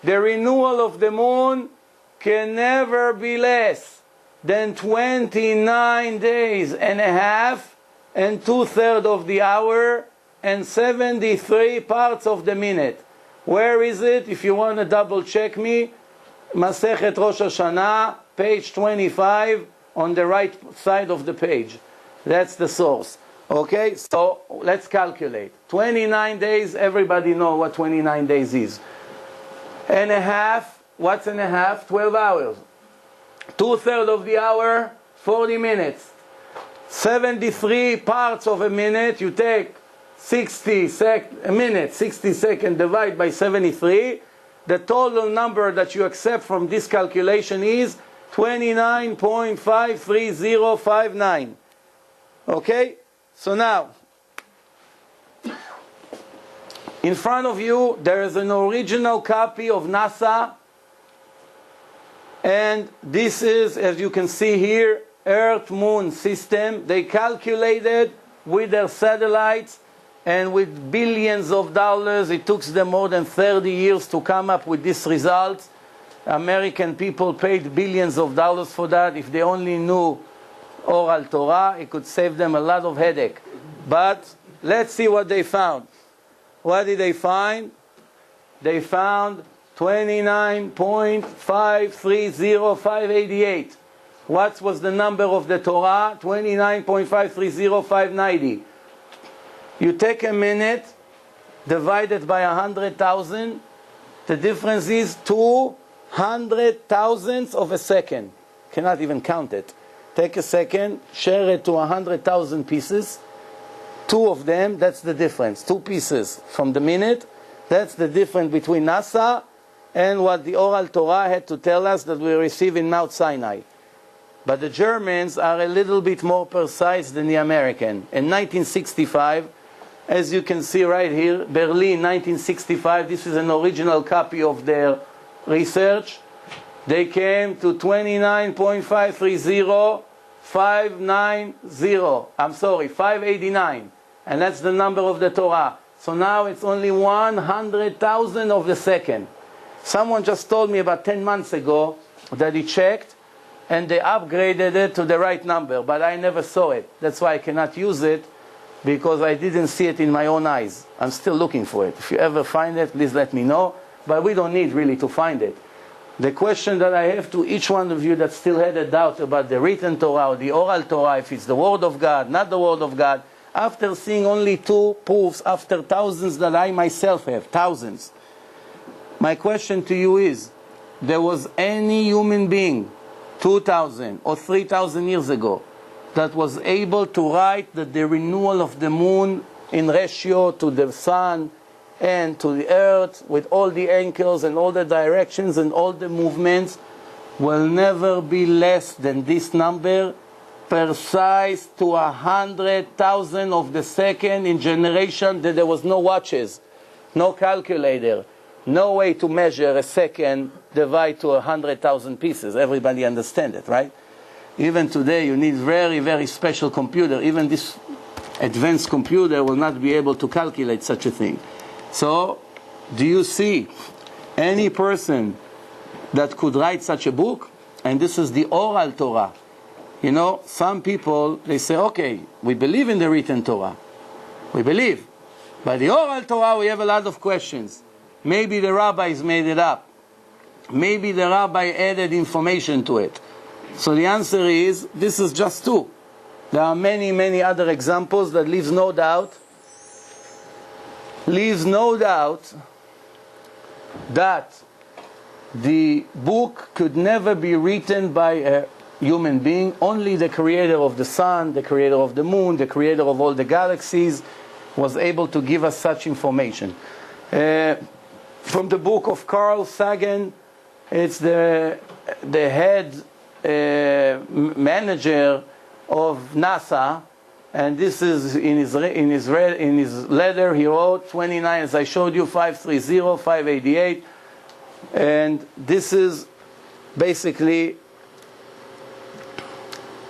The renewal of the moon can never be less than 29 days and a half and 2/3 of the hour and 73 parts of the minute. Where is it? If you want to double check me, Masechet Rosh Hashanah, page 25, on the right side of the page. That's the source. Okay, so let's calculate. 29 days, everybody know what 29 days is. And a half, what's and a half? 12 hours. 2/3 of the hour, 40 minutes. 73 parts of a minute, you take 60 seconds, divide by 73. The total number that you accept from this calculation is 29.53059. Okay? So now, in front of you, there is an original copy of NASA. And this is, as you can see here, Earth-Moon system. They calculated with their satellites and with billions of dollars. It took them more than 30 years to come up with this result. American people paid billions of dollars for that. If they only knew oral Torah, it could save them a lot of headache. But let's see what they found. What did they find? They found 29.530588. What was the number of the Torah? 29.530590. You take a minute, divided by 100,000, the difference is 200 thousandths of a second. Cannot even count it. Take a second, share it to 100,000 pieces. Two of them, that's the difference. Two pieces from the minute. That's the difference between NASA and what the oral Torah had to tell us that we receive in Mount Sinai. But the Germans are a little bit more precise than the American. In 1965, as you can see right here, Berlin, 1965, this is an original copy of their research. They came to 589. And that's the number of the Torah. So now it's only 100,000 of the second. Someone just told me about 10 months ago that he checked and they upgraded it to the right number, but I never saw it. That's why I cannot use it, because I didn't see it in my own eyes. I'm still looking for it. If you ever find it, please let me know. But we don't need really to find it. The question that I have to each one of you that still had a doubt about the written Torah or the oral Torah, if it's the Word of God, not the Word of God, after seeing only two proofs, after thousands that I myself have, thousands, my question to you is, there was any human being 2,000 or 3,000 years ago that was able to write that the renewal of the moon in ratio to the sun and to the earth, with all the angles and all the directions and all the movements, will never be less than this number, precise to 100,000 of the second in generation that there was no watches, no calculator, no way to measure a second divide to 100,000 pieces. Everybody understand it, right? Even today you need very, very special computer. Even this advanced computer will not be able to calculate such a thing. So, do you see any person that could write such a book? And this is the oral Torah. You know, some people, they say, okay, we believe in the written Torah. We believe. But the oral Torah, we have a lot of questions. Maybe the rabbis made it up. Maybe the rabbi added information to it. So the answer is, this is just two. There are many, many other examples that leaves no doubt that the book could never be written by a human being. Only the creator of the sun, the creator of the moon, the creator of all the galaxies was able to give us such information. From the book of Carl Sagan, it's the head manager of NASA, and this is in his letter he wrote 29, as I showed you, 530, 588, and this is basically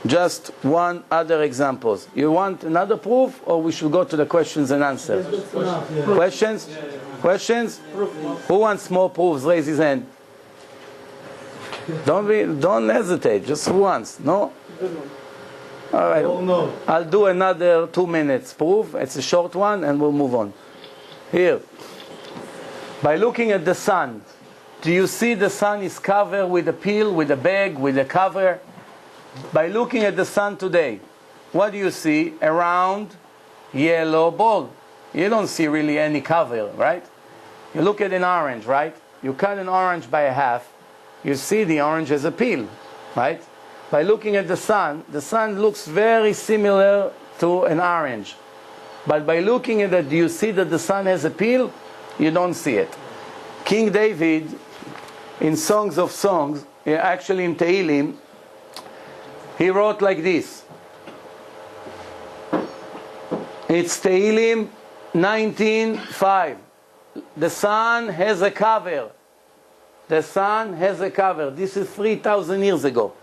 just one other examples. You want another proof, or we should go to the questions and answers? Questions? Questions? Who wants more proofs? Raise his hand. Don't hesitate. Just who wants? No? All right. Oh, no. I'll do another 2 minutes proof. It's a short one, and we'll move on. Here. By looking at the sun, do you see the sun is covered with a peel, with a bag, with a cover? By looking at the sun today, what do you see? A round, yellow ball. You don't see really any cover, right? You look at an orange, right? You cut an orange by a half, you see the orange as a peel, right? By looking at the sun looks very similar to an orange. But by looking at it, do you see that the sun has a peel? You don't see it. King David, in Songs of Songs, actually in Tehillim, he wrote like this. It's Tehillim 19:5. The sun has a cover. The sun has a cover. This is 3,000 years ago.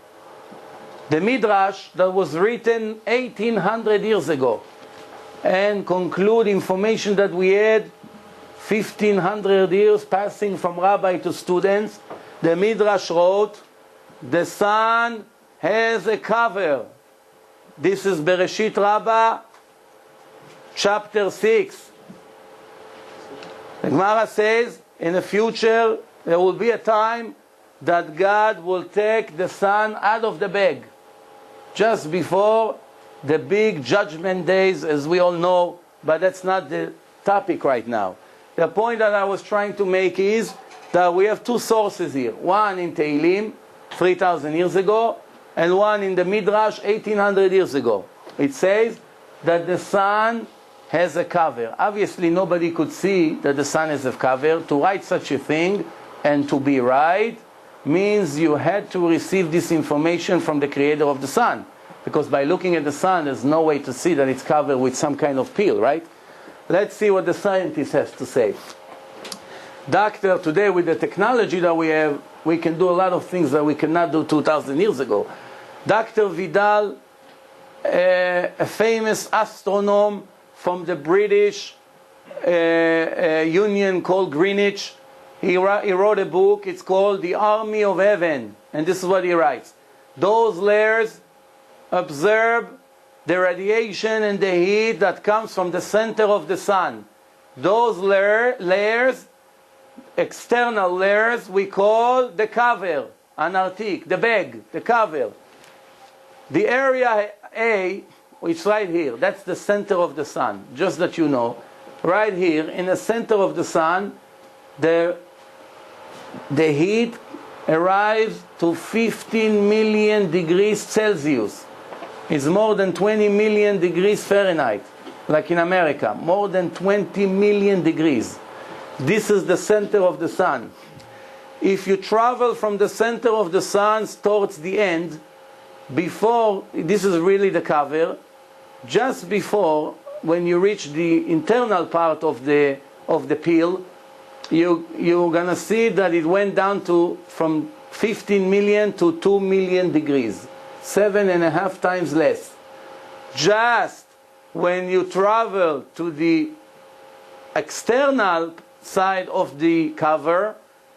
The Midrash that was written 1,800 years ago and conclude information that we had 1,500 years passing from Rabbi to students. The Midrash wrote, the sun has a cover. This is Bereshit Rabbah, chapter 6. The Gemara says, in the future, there will be a time that God will take the sun out of the bag, just before the big judgment days, as we all know, but that's not the topic right now. The point that I was trying to make is that we have two sources here. One in Tehillim, 3,000 years ago, and one in the Midrash, 1,800 years ago. It says that the sun has a cover. Obviously, nobody could see that the sun has a cover. To write such a thing and to be right means you had to receive this information from the creator of the sun. Because by looking at the sun, there's no way to see that it's covered with some kind of peel, right? Let's see what the scientist has to say. Doctor, today with the technology that we have, we can do a lot of things that we cannot do 2,000 years ago. Dr. Vidal, a famous astronomer from the British Union called Greenwich, he wrote a book. It's called The Army of Heaven. And this is what he writes. Those layers observe the radiation and the heat that comes from the center of the sun. Those layers, external layers, we call the cover, anartik, the bag, the cover. The area A, which is right here, that's the center of the sun, just that you know. Right here, in the center of the sun, the heat arrives to 15 million degrees Celsius. It's more than 20 million degrees Fahrenheit, like in America, more than 20 million degrees. This is the center of the sun. If you travel from the center of the sun towards the end, before, this is really the cover, just before, when you reach the internal part of the peel, you're going to see that it went down to from 15 million to 2 million degrees, 7.5 times less. Just when you travel to the external side of the cover,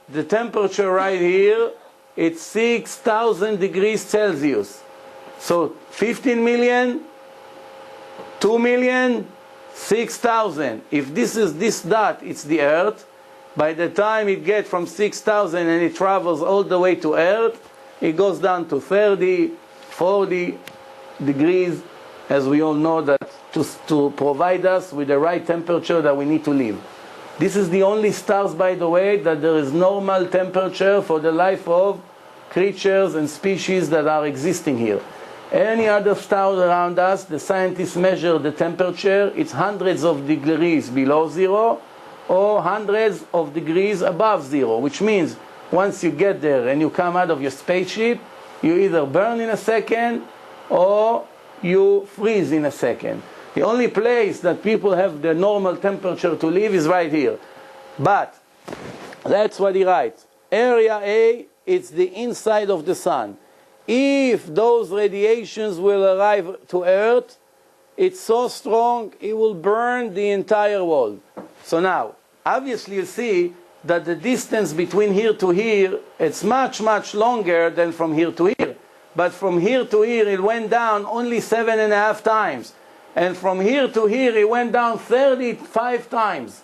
the temperature right here, it's 6,000 degrees Celsius. So 15 million, 2 million, 6,000. If this is this dot, it's the Earth. By the time it gets from 6,000 and it travels all the way to Earth, it goes down to 30, 40 degrees, as we all know, that to provide us with the right temperature that we need to live. This is the only stars, by the way, that there is normal temperature for the life of creatures and species that are existing here. Any other stars around us, the scientists measure the temperature, it's hundreds of degrees below zero or hundreds of degrees above zero, which means once you get there and you come out of your spaceship, you either burn in a second or you freeze in a second. The only place that people have the normal temperature to live is right here. But that's what he writes. Area A, it's the inside of the sun. If those radiations will arrive to Earth, it's so strong it will burn the entire world. So now, obviously you see that the distance between here to here, it's much, much longer than from here to here. But from here to here, it went down only 7.5 times. And from here to here, it went down 35 times.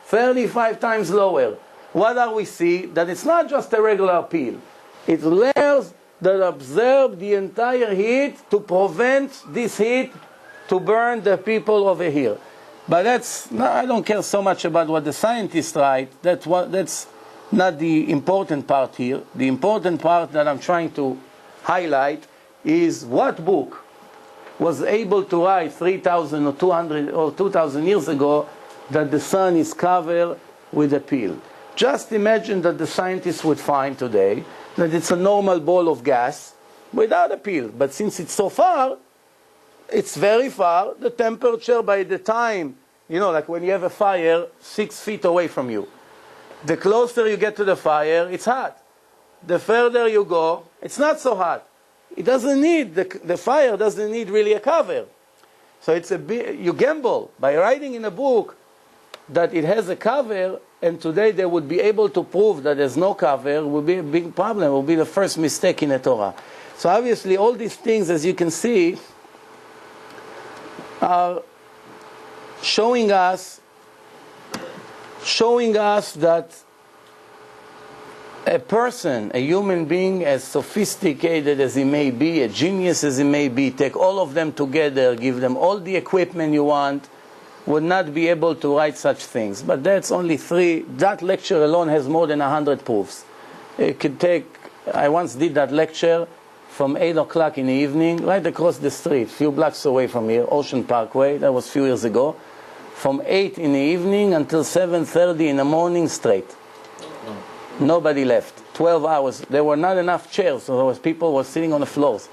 35 times lower. What are we see? That it's not just a regular peel. It's layers that absorb the entire heat to prevent this heat to burn the people over here. But I don't care so much about what the scientists write. That's not the important part here. The important part that I'm trying to highlight is what book was able to write 3,000 or 200 or 2,000 years ago that the sun is covered with a peel. Just imagine that the scientists would find today that it's a normal ball of gas without a peel. But since it's so far, it's very far, the temperature by the time, like when you have a fire 6 feet away from you, the closer you get to the fire, it's hot. The further you go, it's not so hot. It doesn't need, the fire doesn't need really a cover. So you gamble by writing in a book that it has a cover, and today they would be able to prove that there's no cover, would be a big problem, would be the first mistake in the Torah. So obviously all these things, as you can see, are showing us that a person, a human being, as sophisticated as he may be, a genius as he may be, take all of them together, give them all the equipment you want, would not be able to write such things. But that's only 3. That lecture alone has more than 100 proofs. It could take, I once did that lecture from 8 o'clock in the evening, right across the street, a few blocks away from here, Ocean Parkway, that was a few years ago, from 8 in the evening until 7:30 in the morning straight. Nobody left. 12 hours. There were not enough chairs, so people were sitting on the floors.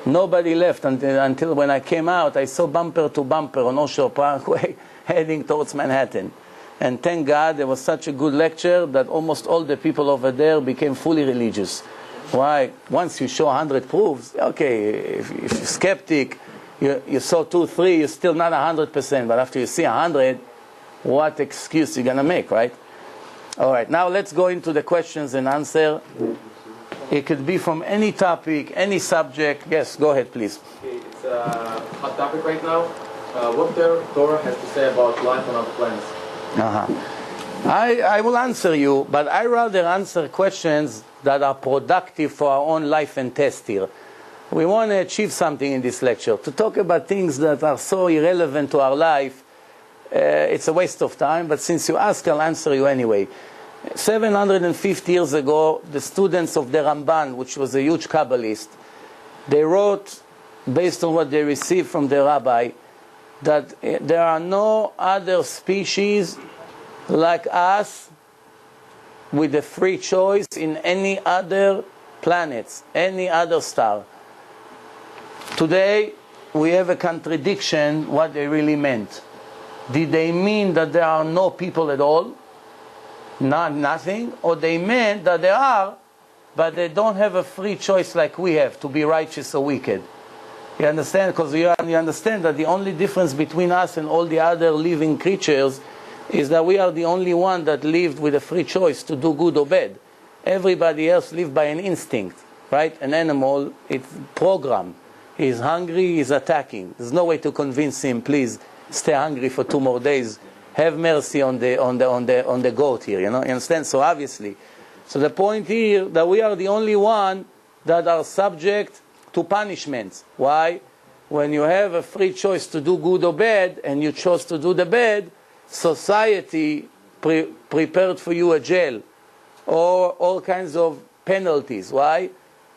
Nobody left until when I came out, I saw bumper to bumper on Ocean Parkway heading towards Manhattan. And thank God there was such a good lecture that almost all the people over there became fully religious. Why? Once you show 100 proofs, okay, if you're skeptic, you saw 2, 3, you're still not 100%. But after you see 100, what excuse you going to make, right? All right, now let's go into the questions and answer. It could be from any topic, any subject. Yes, go ahead, please. Okay, it's a hot topic right now. What the Torah has to say about life on other planets? I will answer you, but I rather answer questions that are productive for our own life and test here. We want to achieve something in this lecture. To talk about things that are so irrelevant to our life, it's a waste of time, but since you ask, I'll answer you anyway. 750 years ago, the students of the Ramban, which was a huge Kabbalist, they wrote, based on what they received from the Rabbi, that there are no other species like us with a free choice in any other planets, any other star. Today, we have a contradiction what they really meant. Did they mean that there are no people at all? Nothing? Or they meant that there are, but they don't have a free choice like we have to be righteous or wicked. You understand? Because you understand that the only difference between us and all the other living creatures is that we are the only one that lived with a free choice to do good or bad. Everybody else lived by an instinct, right? An animal, it's programmed. He's hungry, he's attacking. There's no way to convince him, please stay hungry for 2 more days. Have mercy on the goat here, you understand? So obviously, so the point here that we are the only one that are subject to punishments. Why? When you have a free choice to do good or bad, and you chose to do the bad, society prepared for you a jail or all kinds of penalties. Why?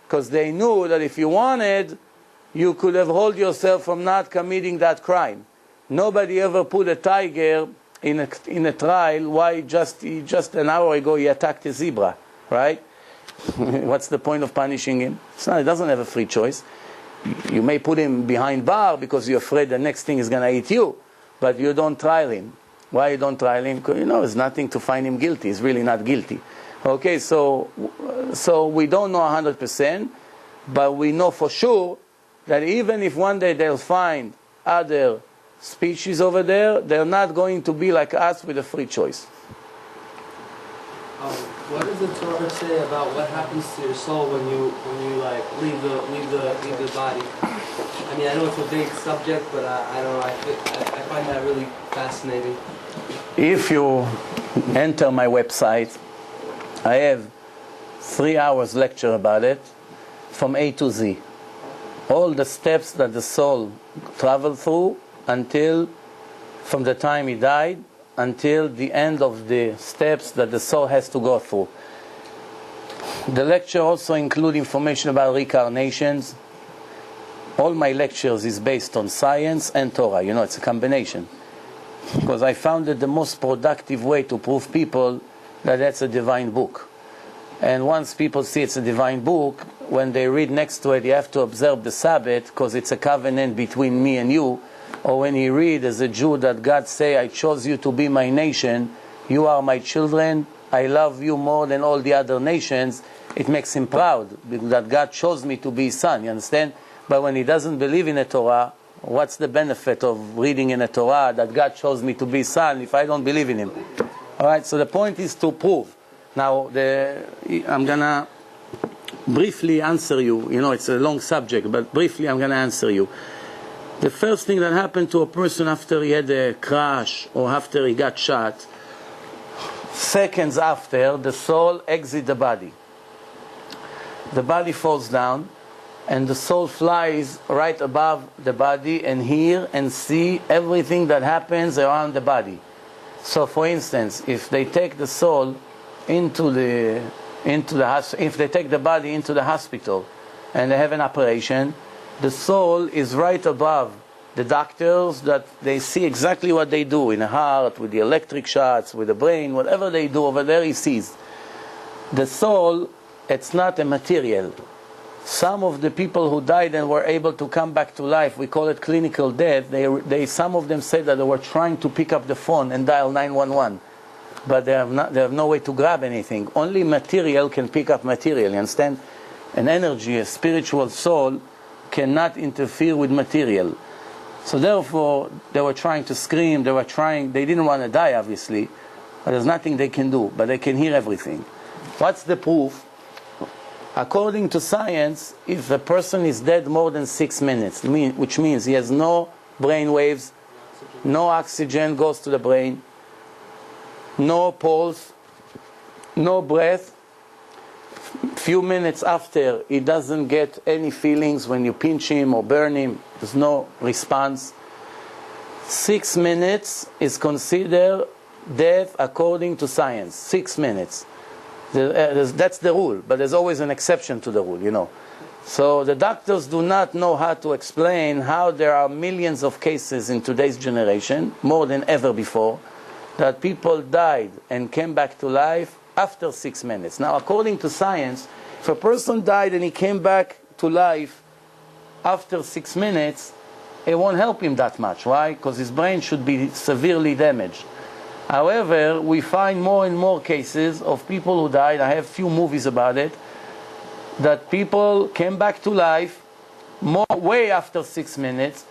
Because they knew that if you wanted, you could have held yourself from not committing that crime. Nobody ever put a tiger in a trial. Why? Just an hour ago he attacked a zebra, right? What's the point of punishing him? It doesn't have a free choice. You may put him behind bar because you're afraid the next thing is going to eat you, but you don't trial him. Why you don't trial him? Because there's nothing to find him guilty. He's really not guilty. Okay, so we don't know 100%, but we know for sure that even if one day they'll find other species over there, they're not going to be like us with a free choice. What does the Torah say about what happens to your soul when you like leave the body? I mean, I know it's a big subject, but I don't know. I find that really fascinating. If you enter my website, I have 3 hours lecture about it, from A to Z. All the steps that the soul traveled through from the time he died until the end of the steps that the soul has to go through. The lecture also includes information about reincarnations. All my lectures is based on science and Torah. It's a combination. Because I found it the most productive way to prove people that that's a divine book. And once people see it's a divine book, when they read next to it, you have to observe the Sabbath, because it's a covenant between me and you. Or when you read as a Jew that God say, I chose you to be my nation, you are my children, I love you more than all the other nations, it makes him proud that God chose me to be his son, you understand? But when he doesn't believe in a Torah, what's the benefit of reading in a Torah that God chose me to be his son if I don't believe in him? Alright, so the point is to prove. Now, I'm going to briefly answer you. It's a long subject, but briefly I'm going to answer you. The first thing that happened to a person after he had a crash or after he got shot, seconds after, the soul exits the body. The body falls down, and the soul flies right above the body and hear and see everything that happens around the body. So, for instance, if they take the soul if they take the body into the hospital and they have an operation, the soul is right above the doctors, that they see exactly what they do in the heart, with the electric shots, with the brain, whatever they do over there, he sees. The soul, it's not a material. Some of the people who died and were able to come back to life, we call it clinical death, some of them say that they were trying to pick up the phone and dial 911. But they have no way to grab anything. Only material can pick up material, you understand? An energy, a spiritual soul, cannot interfere with material. So therefore, they were trying to scream, they didn't want to die, obviously, but there's nothing they can do, but they can hear everything. What's the proof? According to science, if a person is dead more than 6 minutes, which means he has no brain waves, no oxygen goes to the brain, no pulse, no breath, few minutes after he doesn't get any feelings when you pinch him or burn him, there's no response. 6 minutes is considered death according to science. 6 minutes. That's the rule, but there's always an exception to the rule, So the doctors do not know how to explain how there are millions of cases in today's generation, more than ever before, that people died and came back to life after 6 minutes. Now, according to science, if a person died and he came back to life after 6 minutes, it won't help him that much. Why? Because his brain should be severely damaged. However, we find more and more cases of people who died. I have few movies about it, that people came back to life way after 6 minutes.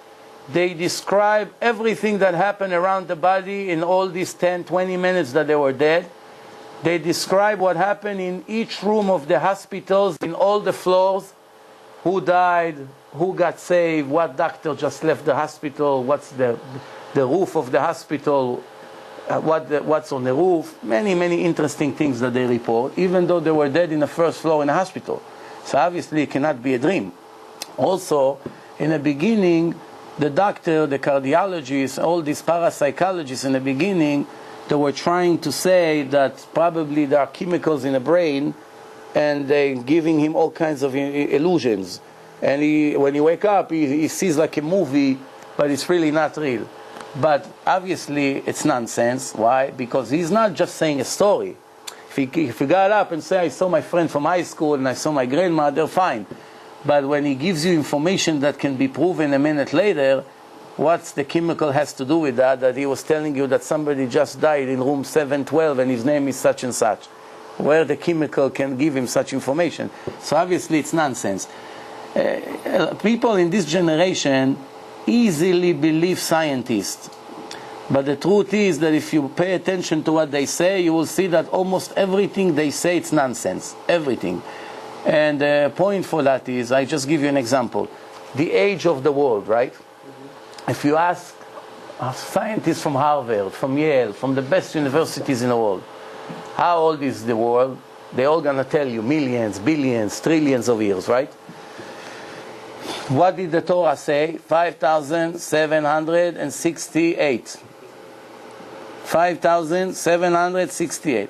They describe everything that happened around the body in all these 10, 20 minutes that they were dead. They describe what happened in each room of the hospitals, in all the floors, who died, who got saved, what doctor just left the hospital, what's the roof of the hospital, what's on the roof. Many, many interesting things that they report, even though they were dead in the first floor in the hospital. So obviously it cannot be a dream. Also, in the beginning, the doctor, the cardiologist, all these parapsychologists in the beginning, they were trying to say that probably there are chemicals in the brain and they're giving him all kinds of illusions. And when he wake up, he sees like a movie, but it's really not real. But obviously it's nonsense. Why? Because he's not just saying a story. If he got up and say, I saw my friend from high school and I saw my grandmother, fine. But when he gives you information that can be proven a minute later, what's the chemical has to do with that? That he was telling you that somebody just died in room 712 and his name is such and such. Where the chemical can give him such information. So obviously it's nonsense. People in this generation easily believe scientists. But the truth is that if you pay attention to what they say, you will see that almost everything they say, it's nonsense. Everything. And the point for that is, I just give you an example. The age of the world, right? If you ask scientists from Harvard, from Yale, from the best universities in the world, how old is the world? They're all going to tell you millions, billions, trillions of years, right? What did the Torah say? 5,768. 5,768.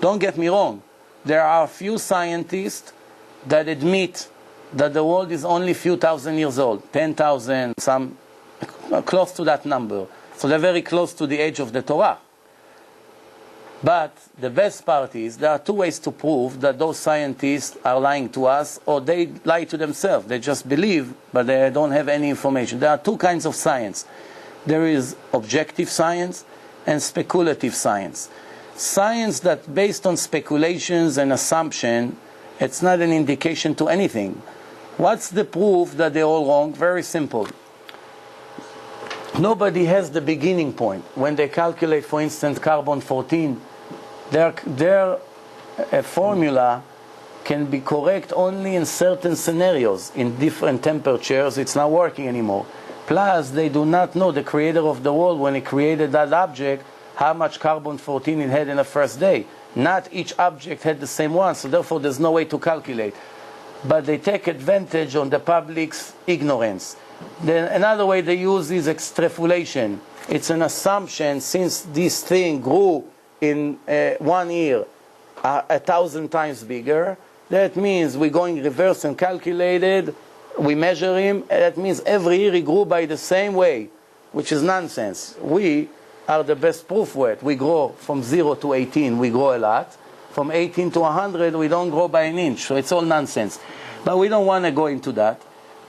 Don't get me wrong. There are a few scientists that admit that the world is only a few thousand years old. 10,000, some close to that number. So they're very close to the age of the Torah. But the best part is there are two ways to prove that those scientists are lying to us, or they lie to themselves. They just believe, but they don't have any information. There are two kinds of science. There is objective science and speculative science. Science that's based on speculations and assumption, it's not an indication to anything. What's the proof that they're all wrong? Very simple. Nobody has the beginning point. When they calculate, for instance, carbon-14, their formula can be correct only in certain scenarios. In different temperatures, it's not working anymore. Plus, they do not know, the creator of the world, when he created that object, how much carbon-14 it had in the first day. Not each object had the same one, so therefore there's no way to calculate. But they take advantage on the public's ignorance. Then another way they use is extrapolation. It's an assumption, since this thing grew in 1 year 1,000 times bigger, that means we're going reverse and calculated, we measure him, and that means every year he grew by the same way, which is nonsense. We are the best proof for it. We grow from 0 to 18, we grow a lot. From 18 to 100, we don't grow by an inch, so it's all nonsense. But we don't want to go into that.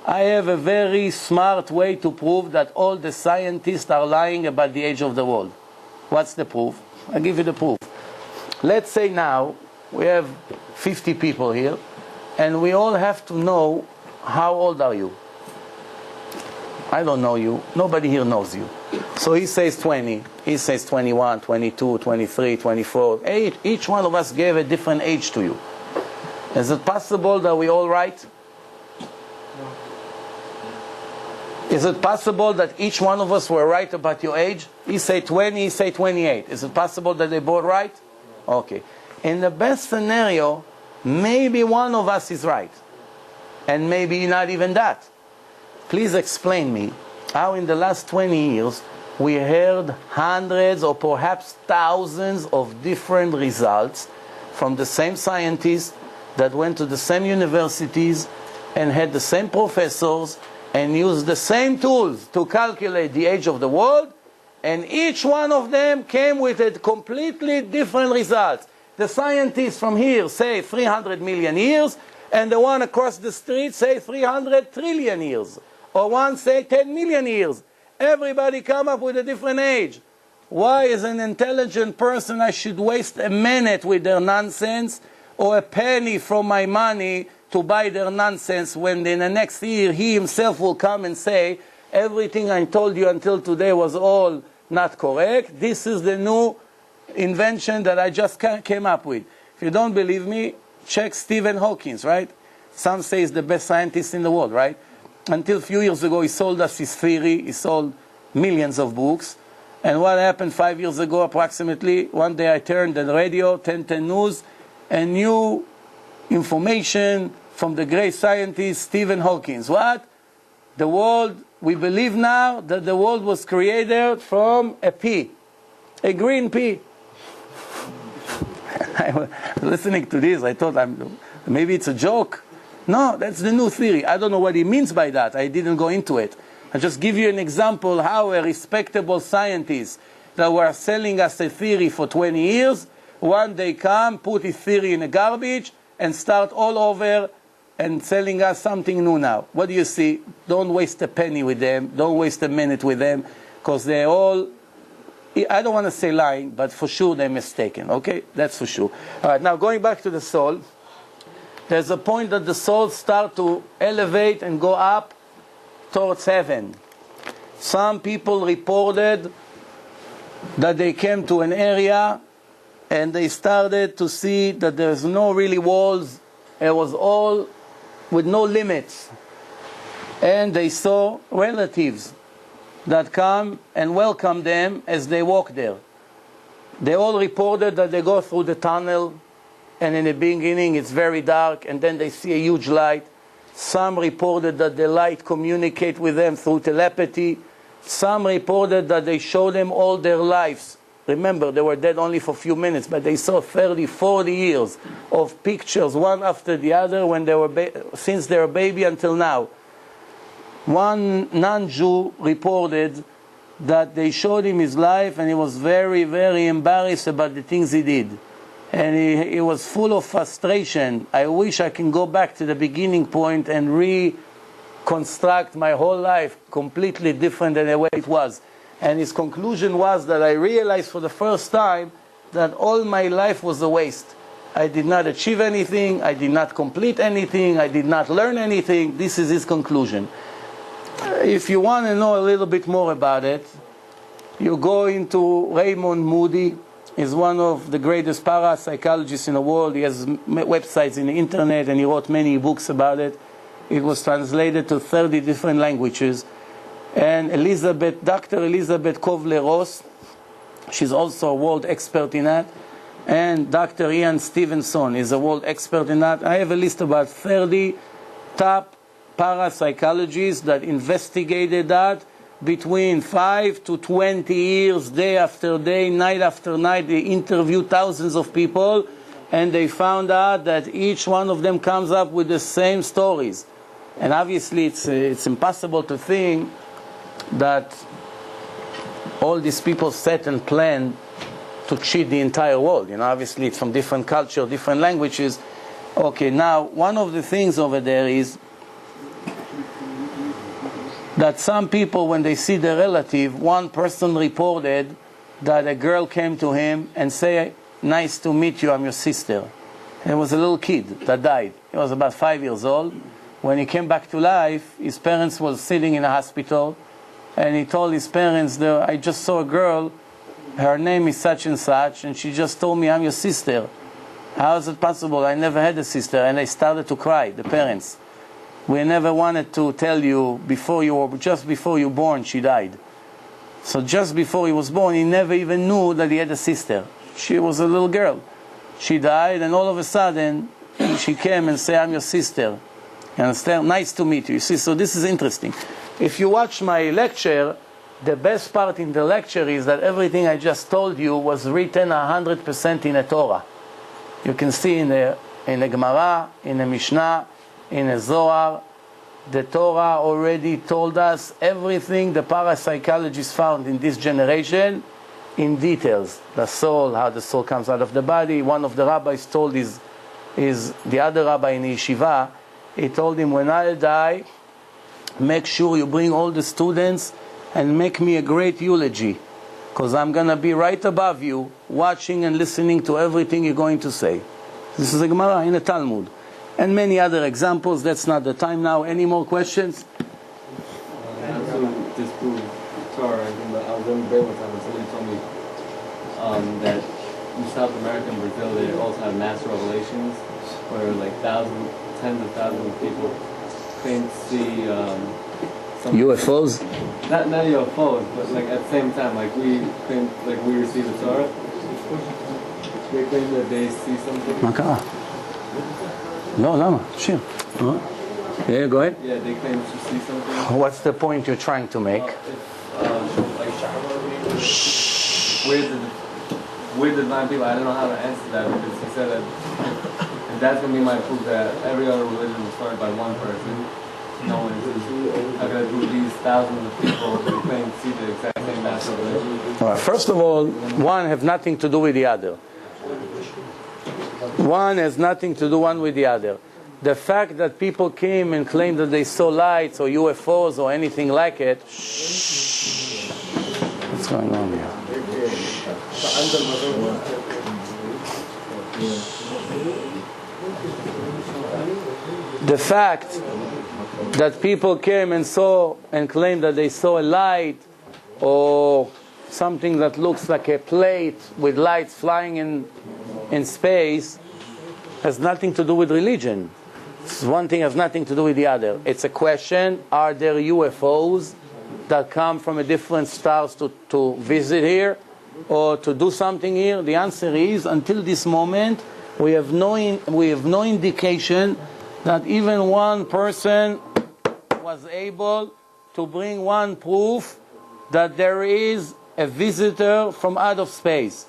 I have a very smart way to prove that all the scientists are lying about the age of the world. What's the proof? I'll give you the proof. Let's say now we have 50 people here, and we all have to know, how old are you? I don't know you. Nobody here knows you. So he says 20. He says 21, 22, 23, 24. Each one of us gave a different age to you. Is it possible that we all right? Is it possible that each one of us were right about your age? He say 20, he say 28. Is it possible that they both right? Okay. In the best scenario, maybe one of us is right. And maybe not even that. Please explain me how in the last 20 years we heard hundreds or perhaps thousands of different results from the same scientists that went to the same universities and had the same professors and used the same tools to calculate the age of the world, and each one of them came with a completely different results. The scientists from here say 300 million years, and the one across the street say 300 trillion years, or one say 10 million years. Everybody come up with a different age. Why, as an intelligent person, I should waste a minute with their nonsense, or a penny from my money to buy their nonsense, when in the next year he himself will come and say, everything I told you until today was all not correct. This is the new invention that I just came up with. If you don't believe me, check Stephen Hawking, right? Some say he's the best scientist in the world, right? Until a few years ago, he sold us his theory. He sold millions of books. And what happened 5 years ago approximately? One day I turned on the radio, 1010 News, and new information from the great scientist Stephen Hawking. What? The world, we believe now that the world was created from a pea, a green pea. I was listening to this, I thought maybe it's a joke. No, that's the new theory. I don't know what he means by that. I didn't go into it. I just give you an example how a respectable scientist that were selling us a theory for 20 years, one day come, put his theory in a garbage, and start all over and selling us something new now. What do you see? Don't waste a penny with them. Don't waste a minute with them, because they're all, I don't want to say lying, but for sure they're mistaken. Okay? That's for sure. All right, now going back to the soul, there's a point that the souls start to elevate and go up towards heaven. Some people reported that they came to an area and they started to see that there's no really walls. It was all with no limits. And they saw relatives that come and welcome them as they walk there. They all reported that they go through the tunnel, and in the beginning it's very dark, and then they see a huge light. Some reported that the light communicates with them through telepathy. Some reported that they show them all their lives. Remember, they were dead only for a few minutes, but they saw 30, 40 years of pictures, one after the other, when they were since they were a baby until now. One non-Jew reported that they showed him his life, and he was very, very embarrassed about the things he did. And he was full of frustration. I wish I can go back to the beginning point and reconstruct my whole life completely different than the way it was. And his conclusion was that I realized for the first time that all my life was a waste. I did not achieve anything, I did not complete anything, I did not learn anything. This is his conclusion. If you want to know a little bit more about it, you go into Raymond Moody. He's one of the greatest parapsychologists in the world. He has websites in the internet, and he wrote many books about it. It was translated to 30 different languages. And Dr. Elizabeth Kovler-Ross, she's also a world expert in that. And Dr. Ian Stevenson is a world expert in that. I have a list of about 30 top parapsychologists that investigated that. Between 5 to 20 years, day after day, night after night, they interviewed thousands of people, and they found out that each one of them comes up with the same stories. And obviously it's impossible to think that all these people sat and planned to cheat the entire world. Obviously it's from different culture, different languages. Okay, now one of the things over there is that some people, when they see their relative, one person reported that a girl came to him and said, "Nice to meet you, I'm your sister." And it was a little kid that died. He was about 5 years old. When he came back to life, his parents were sitting in a hospital, and he told his parents, "I just saw a girl, her name is such and such, and she just told me I'm your sister. How is it possible? I never had a sister." And they started to cry, the parents. "We never wanted to tell you just before you were born, she died." So just before he was born, he never even knew that he had a sister. She was a little girl. She died, and all of a sudden, she came and said, "I'm your sister. You understand? Nice to meet you." You see, so this is interesting. If you watch my lecture, the best part in the lecture is that everything I just told you was written 100% in the Torah. You can see in the Gemara, in the Mishnah, in the Zohar, the Torah already told us everything the parapsychologists found in this generation in details. The soul, how the soul comes out of the body. One of the rabbis told the other rabbi in the yeshiva, he told him, "When I die, make sure you bring all the students and make me a great eulogy, because I'm going to be right above you, watching and listening to everything you're going to say." This is a Gemara in the Talmud. And many other examples. That's not the time now. Any more questions? Not to disprove Torah, I was in Brazil one time and somebody told me that in South America and Brazil they also have mass revelations where like tens of thousands of people claim to see some UFOs? Not UFOs, but like at the same time, like we claim, like we receive the Torah. They claim that they see something. מה קרה? לא, למה? שיר. Yeah, go ahead. Yeah, they claim to see something. What's the point you're trying to make? Where we're divine people. I don't know how to answer that because he said that if that's going to be my proof that every other religion was started by one person, no one is. How can I prove these thousands of people who claim to see the exact same master religion? All right, first of all, one has nothing to do with the other. One has nothing to do one with the other. The fact that people came and claimed that they saw lights or UFOs or anything like it, what's going on here? The fact that people came and saw and claimed that they saw a light or something that looks like a plate with lights flying in space has nothing to do with religion. One thing has nothing to do with the other. It's a question, are there UFOs that come from a different stars to visit here or to do something here? The answer is, until this moment, we have no indication that even one person was able to bring one proof that there is a visitor from out of space.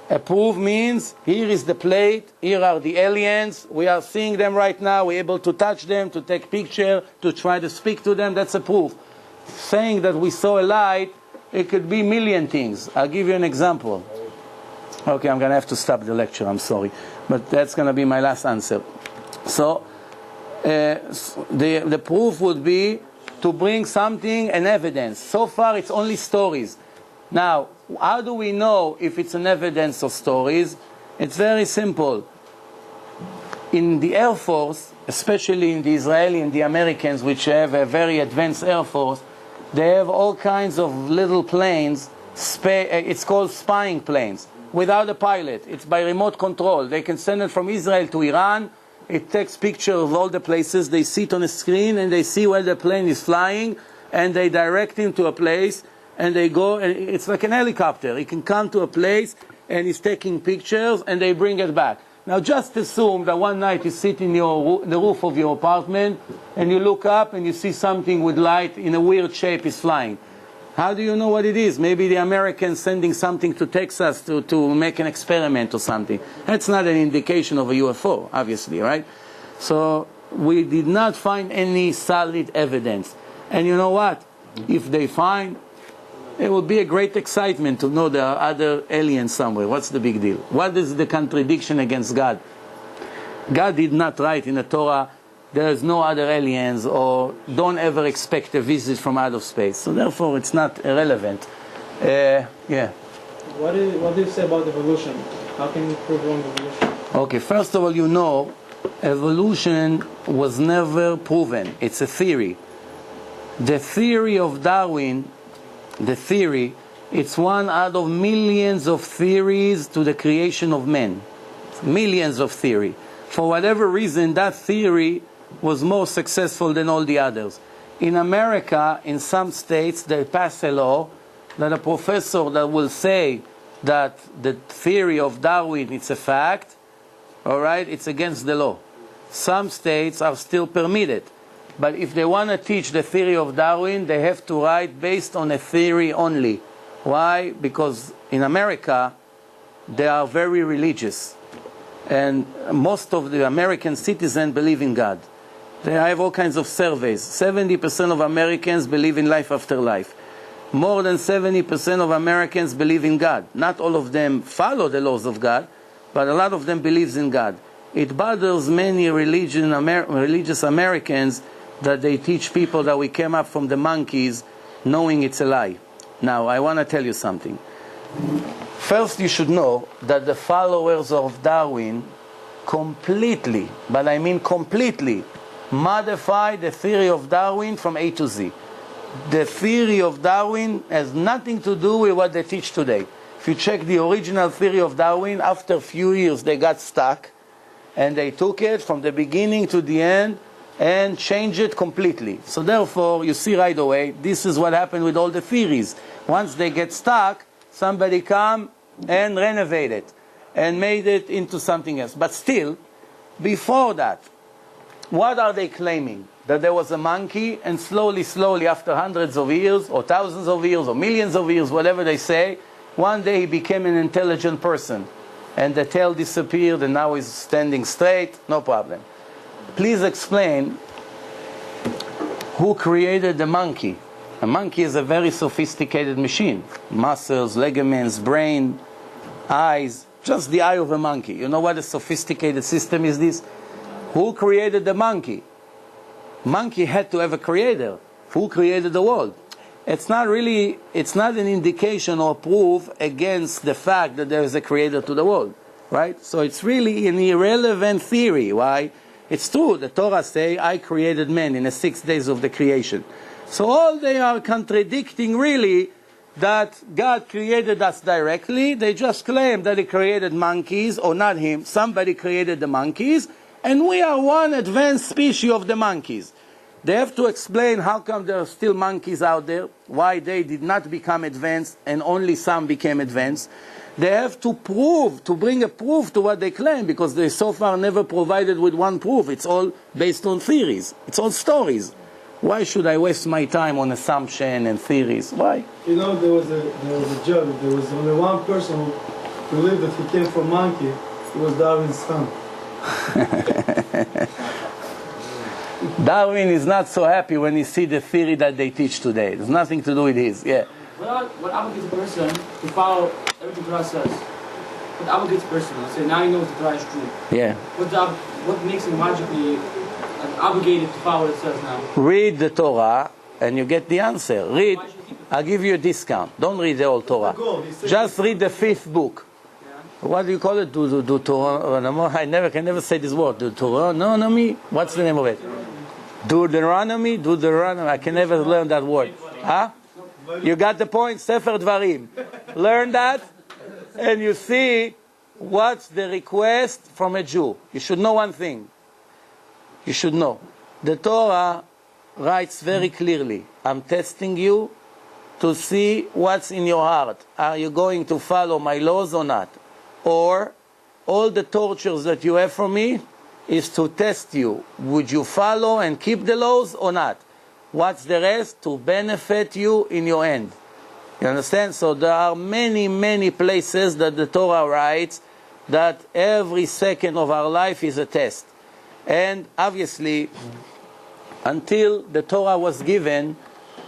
A proof means, here is the plate, here are the aliens, we are seeing them right now, we're able to touch them, to take picture, to try to speak to them, that's a proof. Saying that we saw a light, it could be a million things. I'll give you an example. Okay, I'm going to have to stop the lecture, I'm sorry. But that's going to be my last answer. So, the proof would be to bring something, an evidence. So far it's only stories. Now, how do we know if it's an evidence or stories? It's very simple. In the Air Force, especially in the Israeli and the Americans, which have a very advanced Air Force, they have all kinds of little planes, it's called spying planes, without a pilot. It's by remote control. They can send it from Israel to Iran. It takes pictures of all the places. They see it on a screen and they see where the plane is flying and they direct him to a place and they go, and it's like an helicopter. He can come to a place and he's taking pictures and they bring it back. Now just assume that one night you sit in the roof of your apartment and you look up and you see something with light in a weird shape is flying. How do you know what it is? Maybe the Americans sending something to Texas to make an experiment or something. That's not an indication of a UFO, obviously, right? So we did not find any solid evidence. And you know what? If they find, it would be a great excitement to know there are other aliens somewhere. What's the big deal? What is the contradiction against God? God did not write in the Torah, there is no other aliens, or don't ever expect a visit from out of space. So therefore it's not irrelevant. Yeah. What do you say about evolution? How can you prove wrong evolution? Okay, first of all, you know, evolution was never proven. It's a theory. The theory of Darwin, it's one out of millions of theories to the creation of men. Millions of theory. For whatever reason, that theory was more successful than all the others. In America, in some states, they pass a law that a professor that will say that the theory of Darwin is a fact, all right, it's against the law. Some states are still permitted. But if they want to teach the theory of Darwin, they have to write based on a theory only. Why? Because in America, they are very religious. And most of the American citizens believe in God. They have all kinds of surveys. 70% of Americans believe in life after life. More than 70% of Americans believe in God. Not all of them follow the laws of God, but a lot of them believes in God. It bothers many religious Americans that they teach people that we came up from the monkeys knowing it's a lie. Now, I want to tell you something. First, you should know that the followers of Darwin completely, but I mean completely, modified the theory of Darwin from A to Z. The theory of Darwin has nothing to do with what they teach today. If you check the original theory of Darwin, after a few years they got stuck and they took it from the beginning to the end and changed it completely. So therefore, you see right away, this is what happened with all the theories. Once they get stuck, somebody come and renovate it and made it into something else. But still, before that, what are they claiming? That there was a monkey and slowly, after hundreds of years or thousands of years or millions of years, whatever they say, One day he became an intelligent person, and the tail disappeared, and now he's standing straight, no problem. Please explain who created the monkey. A monkey is a very sophisticated machine. Muscles, ligaments, brain, eyes, just the eye of a monkey. You know what a sophisticated system is this? Who created the monkey? Monkey had to have a creator. Who created the world? It's not an indication or proof against the fact that there is a creator to the world, right? So it's really an irrelevant theory. Why? It's true, the Torah say, I created man in the 6 days of the creation. So all they are contradicting really that God created us directly. They just claim that he created monkeys, or not him, somebody created the monkeys, and we are one advanced species of the monkeys. They have to explain how come there are still monkeys out there, why they did not become advanced and only some became advanced. They have to prove, to bring a proof to what they claim, because they so far never provided with one proof. It's all based on theories. It's all stories. Why should I waste my time on assumption and theories? Why? You know, there was a joke. There was only one person who believed that he came from monkey. It was Darwin's son. Darwin is not so happy when he sees the theory that they teach today. There's nothing to do with his. Yeah. What obligates a person to follow everything Torah says? What obligates a person? Let's say now you know the Torah is true. Yeah. What makes him logically obligated to follow what it says now? Read the Torah and you get the answer. Read. I'll give you a discount. Don't read the whole Torah. Just read the 5th book. Yeah. What do you call it? Do Torah? I can never say this word. Deuteronomy. What's the name of it? Deuteronomy. I can never learn that word. Huh? You got the point? Sefer Dvarim. Learn that, and you see what's the request from a Jew. You should know one thing. You should know. The Torah writes very clearly, I'm testing you to see what's in your heart. Are you going to follow my laws or not? Or all the tortures that you have from me is to test you. Would you follow and keep the laws or not? What's the rest? To benefit you in your end. You understand? So there are many, many places that the Torah writes that every second of our life is a test. And obviously, until the Torah was given,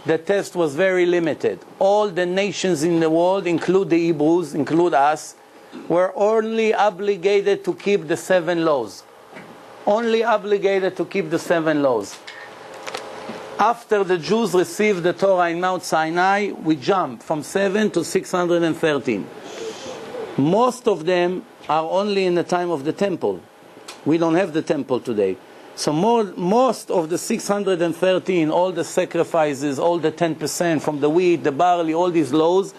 the test was very limited. All the nations in the world, include the Hebrews, include us, were only obligated to keep the 7 laws. Only obligated to keep the 7 laws. After the Jews received the Torah in Mount Sinai, we jumped from 7 to 613. Most of them are only in the time of the temple. We don't have the temple today. So most of the 613, all the sacrifices, all the 10% from the wheat, the barley, all these laws,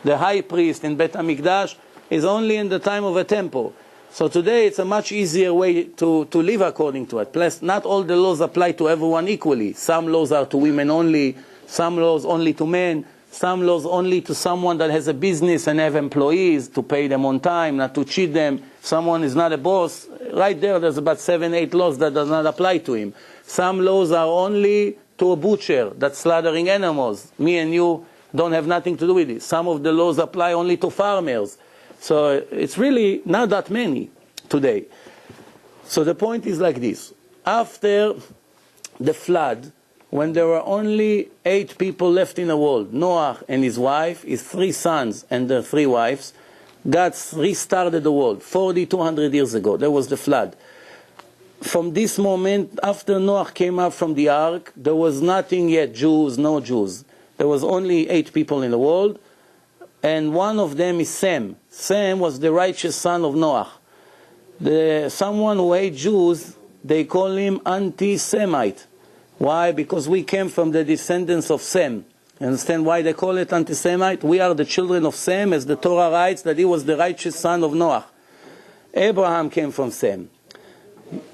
the high priest in Bet HaMikdash is only in the time of a temple. So today it's a much easier way to live according to it. Plus, not all the laws apply to everyone equally. Some laws are to women only, some laws only to men, some laws only to someone that has a business and have employees, to pay them on time, not to cheat them. Someone is not a boss. Right there's about 7, 8 laws that does not apply to him. Some laws are only to a butcher that's slaughtering animals. Me and you don't have nothing to do with it. Some of the laws apply only to farmers. So it's really not that many today. So the point is like this. After the flood, when there were only 8 people left in the world, Noah and his wife, his 3 sons and their 3 wives, God restarted the world 4,200 years ago. There was the flood. From this moment, after Noah came up from the ark, there was nothing yet, Jews, no Jews. There was only 8 people in the world, and one of them is Sem. Sem was the righteous son of Noah. Someone who hates Jews, they call him anti-Semite. Why? Because we came from the descendants of Sem. You understand why they call it anti-Semite? We are the children of Sem, as the Torah writes that he was the righteous son of Noah. Abraham came from Sem.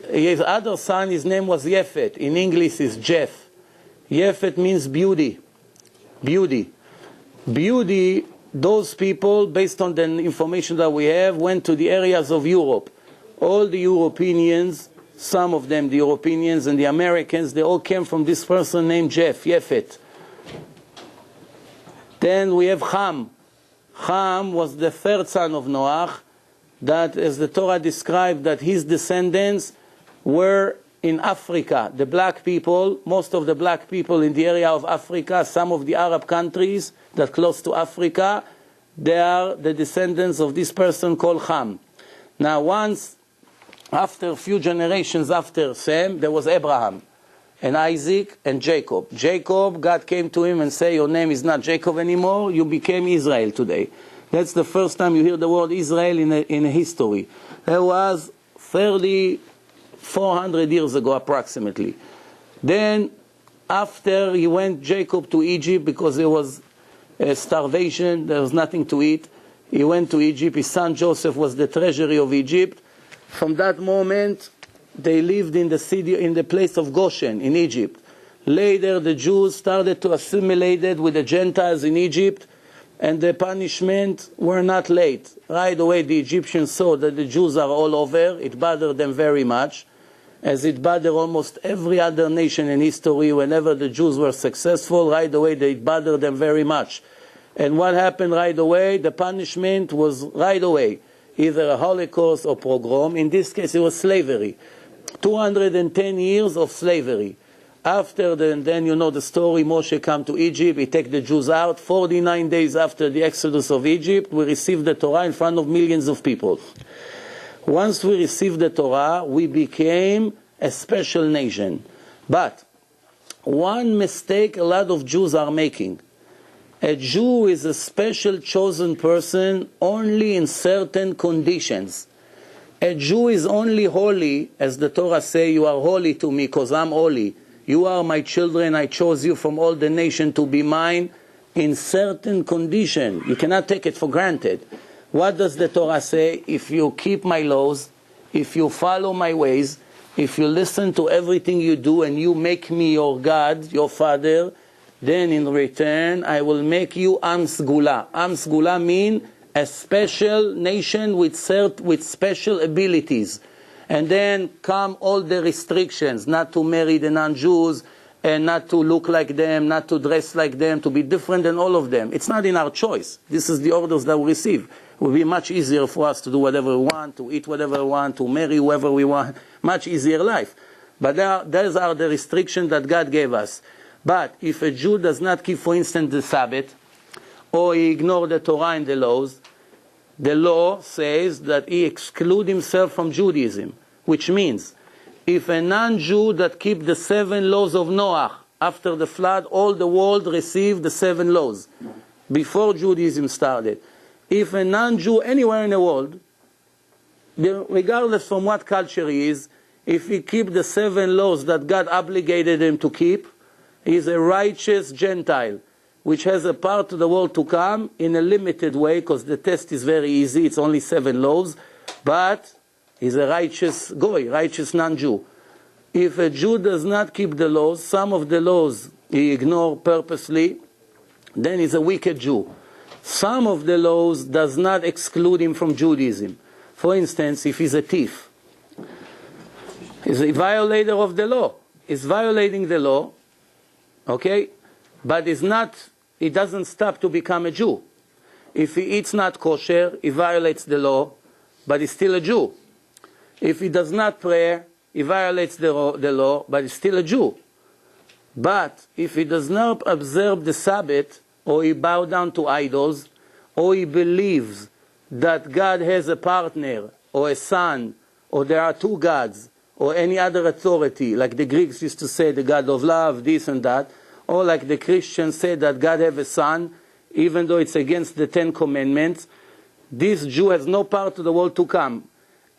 His other son, his name was Yefet. In English is Jeff. Yefet means beauty. Beauty. Beauty, those people, based on the information that we have, went to the areas of Europe. All the Europeans, some of them, the Europeans and the Americans, they all came from this person named Jeff, Yefet. Then we have Ham. Ham was the third son of Noach, that, as the Torah described, that his descendants were in Africa, the black people, most of the black people in the area of Africa, some of the Arab countries that close to Africa, they are the descendants of this person called Ham. Now once, after a few generations after Sem, there was Abraham, and Isaac, and Jacob. Jacob, God came to him and said, your name is not Jacob anymore, you became Israel today. That's the first time you hear the word Israel in a history. That was 400 years ago approximately. Then, after he went, Jacob, to Egypt, because there was starvation, there was nothing to eat. He went to Egypt, his son Joseph was the treasury of Egypt. From that moment, they lived in the city, in the place of Goshen, in Egypt. Later, the Jews started to assimilate with the Gentiles in Egypt, and the punishment were not late. Right away, the Egyptians saw that the Jews are all over. It bothered them very much, as it bothered almost every other nation in history. Whenever the Jews were successful, right away, it bothered them very much. And what happened right away? The punishment was right away, either a Holocaust or pogrom. In this case, it was slavery. 210 years of slavery. After then you know the story, Moshe came to Egypt, he took the Jews out. 49 days after the exodus of Egypt, we received the Torah in front of millions of people. Once we received the Torah, we became a special nation. But one mistake a lot of Jews are making. A Jew is a special chosen person only in certain conditions. A Jew is only holy, as the Torah says, you are holy to me because I'm holy. You are my children, I chose you from all the nation to be mine, in certain condition. You cannot take it for granted. What does the Torah say? If you keep my laws, if you follow my ways, if you listen to everything you do and you make me your God, your Father, then in return I will make you Am Sgula. Am Sgula means a special nation with special abilities. And then come all the restrictions, not to marry the non-Jews, and not to look like them, not to dress like them, to be different than all of them. It's not in our choice. This is the orders that we receive. It will be much easier for us to do whatever we want, to eat whatever we want, to marry whoever we want. Much easier life. But those are the restrictions that God gave us. But if a Jew does not keep, for instance, the Sabbath, or he ignores the Torah and the laws, the law says that he excludes himself from Judaism, which means if a non-Jew that keeps the 7 laws of Noah, after the flood, all the world received the 7 laws before Judaism started. If a non-Jew anywhere in the world, regardless from what culture he is, if he keeps the 7 laws that God obligated him to keep, he is a righteous Gentile, which has a part of the world to come in a limited way, because the test is very easy, it's only 7 laws, but he's a righteous goy, righteous non-Jew. If a Jew does not keep the laws, some of the laws he ignores purposely, then he's a wicked Jew. Some of the laws does not exclude him from Judaism. For instance, if he's a thief, he's a violator of the law. He's violating the law, okay? But he doesn't stop to become a Jew. If he eats not kosher, he violates the law, but he's still a Jew. If he does not pray, he violates the law, but he's still a Jew. But if he does not observe the Sabbath, or he bow down to idols, or he believes that God has a partner, or a son, or there are 2 gods, or any other authority, like the Greeks used to say, the God of love, this and that, or like the Christians say that God has a son, even though it's against the 10 commandments, this Jew has no part of the world to come.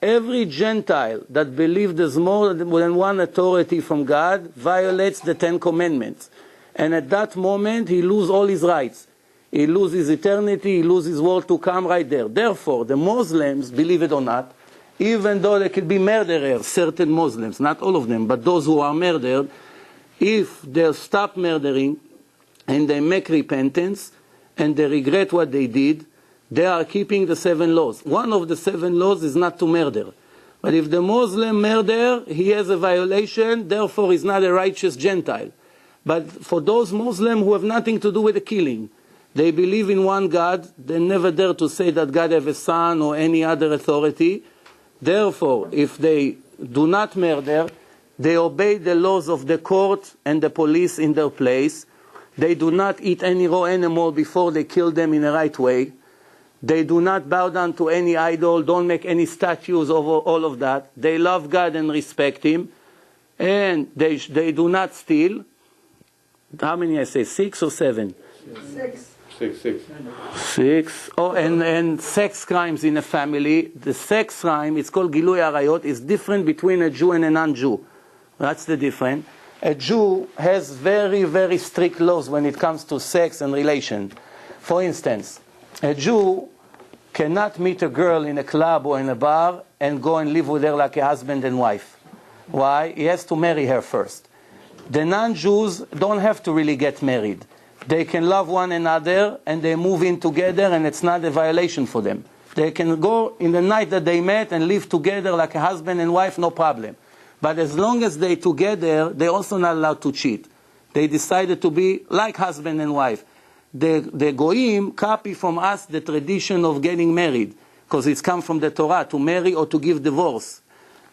Every Gentile that believes there's more than one authority from God violates the 10 commandments. And at that moment, he loses all his rights. He loses eternity, he loses his world to come right there. Therefore, the Muslims, believe it or not, even though they could be murderers, certain Muslims, not all of them, but those who are murdered, if they stop murdering and they make repentance and they regret what they did, they are keeping the 7 laws. One of the 7 laws is not to murder. But if the Muslim murder, he has a violation, therefore he's not a righteous Gentile. But for those Muslims who have nothing to do with the killing, They believe in one God. They never dare to say that God has a son or any other authority. Therefore, if they do not murder, they obey the laws of the court and the police in their place. They do not eat any raw animal before they kill them in the right way. They do not bow down to any idol, don't make any statues of all of that. They love God and respect Him. And they do not steal. How many I say? 6 or 7? 6. 6. Oh, and sex crimes in a family. The sex crime, it's called Gilui Arayot, is different between a Jew and a non-Jew. That's the difference. A Jew has very, very strict laws when it comes to sex and relation. For instance, a Jew cannot meet a girl in a club or in a bar and go and live with her like a husband and wife. Why? He has to marry her first. The non-Jews don't have to really get married. They can love one another and they move in together and it's not a violation for them. They can go in the night that they met and live together like a husband and wife, no problem. But as long as they're together, they're also not allowed to cheat. They decided to be like husband and wife. The Goyim copy from us the tradition of getting married, because it's come from the Torah, to marry or to give divorce.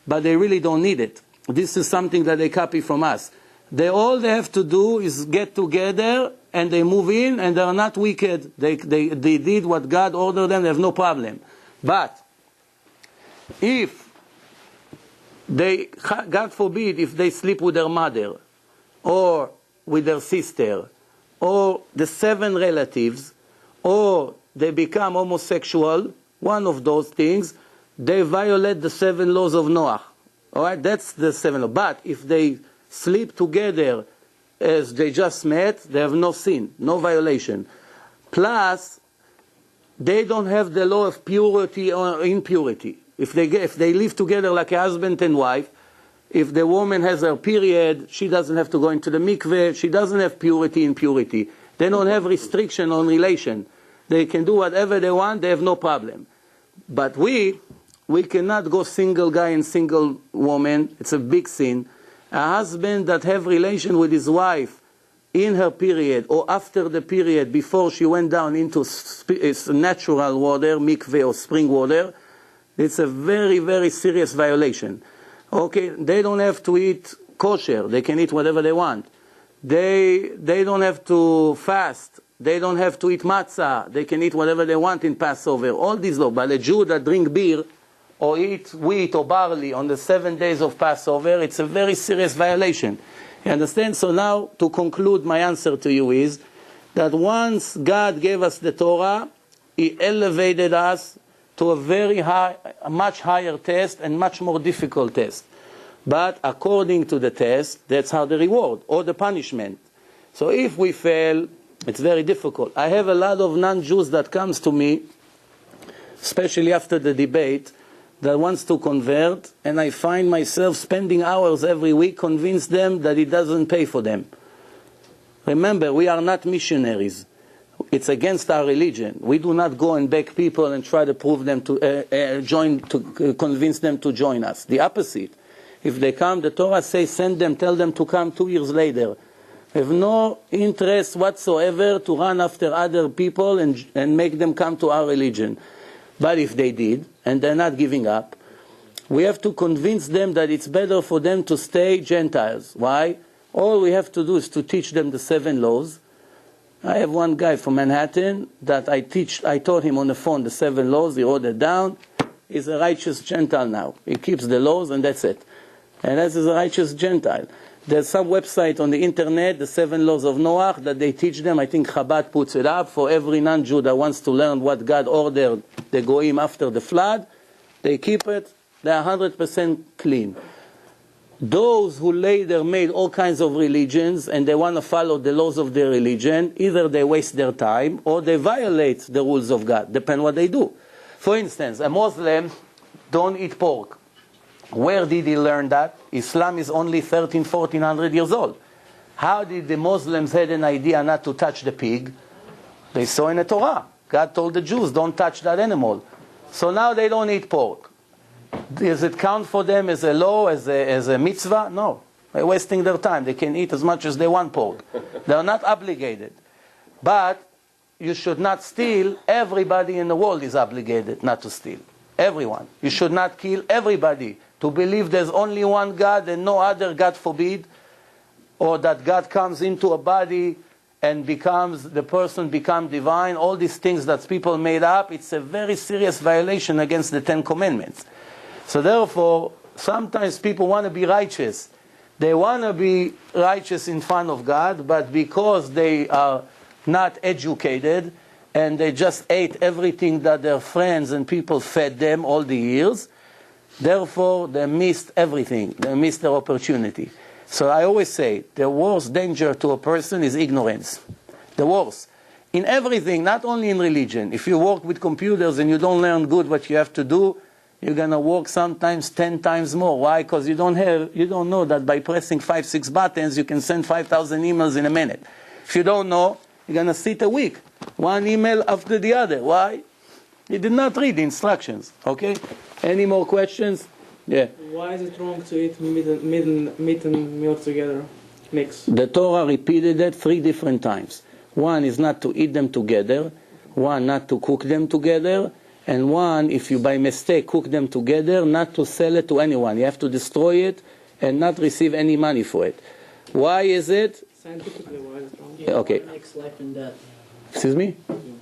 But they really don't need it. This is something that they copy from us. All they have to do is get together and they move in and they are not wicked. They did what God ordered them, they have no problem. But if they, God forbid, if they sleep with their mother or with their sister or the 7 relatives, or they become homosexual, one of those things, they violate the 7 laws of Noah. All right, that's the 7 laws. But if they sleep together as they just met, they have no sin, no violation. Plus, they don't have the law of purity or impurity. If they live together like a husband and wife, if the woman has her period, she doesn't have to go into the mikveh, she doesn't have purity, impurity. They don't have restriction on relation. They can do whatever they want, they have no problem. But we cannot go single guy and single woman, it's a big sin. A husband that have relation with his wife in her period or after the period, before she went down into natural water, mikveh or spring water, it's a very, very serious violation. Okay, they don't have to eat kosher. They can eat whatever they want. They don't have to fast. They don't have to eat matzah. They can eat whatever they want in Passover. All these laws. But a Jew that drink beer or eat wheat or barley on the 7 days of Passover, it's a very serious violation. You understand? So now, to conclude, my answer to you is that once God gave us the Torah, He elevated us to a much higher test and much more difficult test. But according to the test, that's how the reward or the punishment. So if we fail, it's very difficult. I have a lot of non-Jews that comes to me, especially after the debate, that wants to convert, and I find myself spending hours every week convince them that it doesn't pay for them. Remember, we are not missionaries. It's against our religion. We do not go and beg people and try to prove them to convince them to join us. The opposite. If they come, the Torah says, send them, tell them to come 2 years later. Have no interest whatsoever to run after other people and make them come to our religion. But if they did, and they're not giving up, we have to convince them that it's better for them to stay Gentiles. Why? All we have to do is to teach them the 7 laws. I have one guy from Manhattan that I taught him on the phone the 7 laws, he wrote it down. He's a righteous Gentile now. He keeps the laws and that's it. And that is a righteous Gentile. There's some website on the internet, the 7 laws of Noah, that they teach them. I think Chabad puts it up for every non-Jew that wants to learn what God ordered the Goyim after the flood. They keep it. They're 100% clean. Those who later made all kinds of religions and they want to follow the laws of their religion, either they waste their time or they violate the rules of God, depend what they do. For instance, a Muslim don't eat pork. Where did he learn that? Islam is only 1400 years old. How did the Muslims had an idea not to touch the pig? They saw in the Torah. God told the Jews, don't touch that animal. So now they don't eat pork. Does it count for them as a law, as a mitzvah? No. They're wasting their time. They can eat as much as they want pork. They are not obligated. But you should not steal, everybody in the world is obligated not to steal. Everyone. You should not kill everybody. To believe there's only one God and no other, God forbid, or that God comes into a body and the person becomes divine, all these things that people made up, it's a very serious violation against the Ten Commandments. So therefore, sometimes people want to be righteous. They want to be righteous in front of God, but because they are not educated and they just ate everything that their friends and people fed them all the years, therefore they missed everything. They missed their opportunity. So I always say, the worst danger to a person is ignorance. The worst. In everything, not only in religion. If you work with computers and you don't learn good what you have to do, you're going to work sometimes 10 times more. Why? Because you don't know that by pressing 5-6 buttons, you can send 5,000 emails in a minute. If you don't know, you're going to sit a week. One email after the other. Why? You did not read the instructions. Okay? Any more questions? Yeah. Why is it wrong to eat meat and milk together? Mix. The Torah repeated it 3 different times. One is not to eat them together. One, not to cook them together. And one, if you by mistake cook them together, not to sell it to anyone. You have to destroy it and not receive any money for it. Why is it? Scientifically, why is it wrong? You don't Okay. want to mix life and death. Excuse me?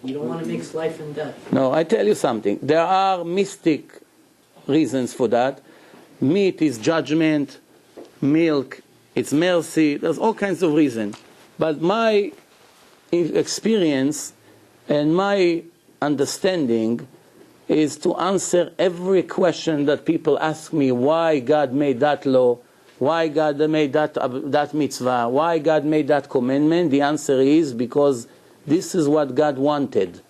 You don't want to mix life and death. No, I tell you something. There are mystic reasons for that. Meat is judgment. Milk, it's mercy. There's all kinds of reasons. But my experience and my understanding is to answer every question that people ask me, why God made that law, why God made that mitzvah, why God made that commandment. The answer is because this is what God wanted.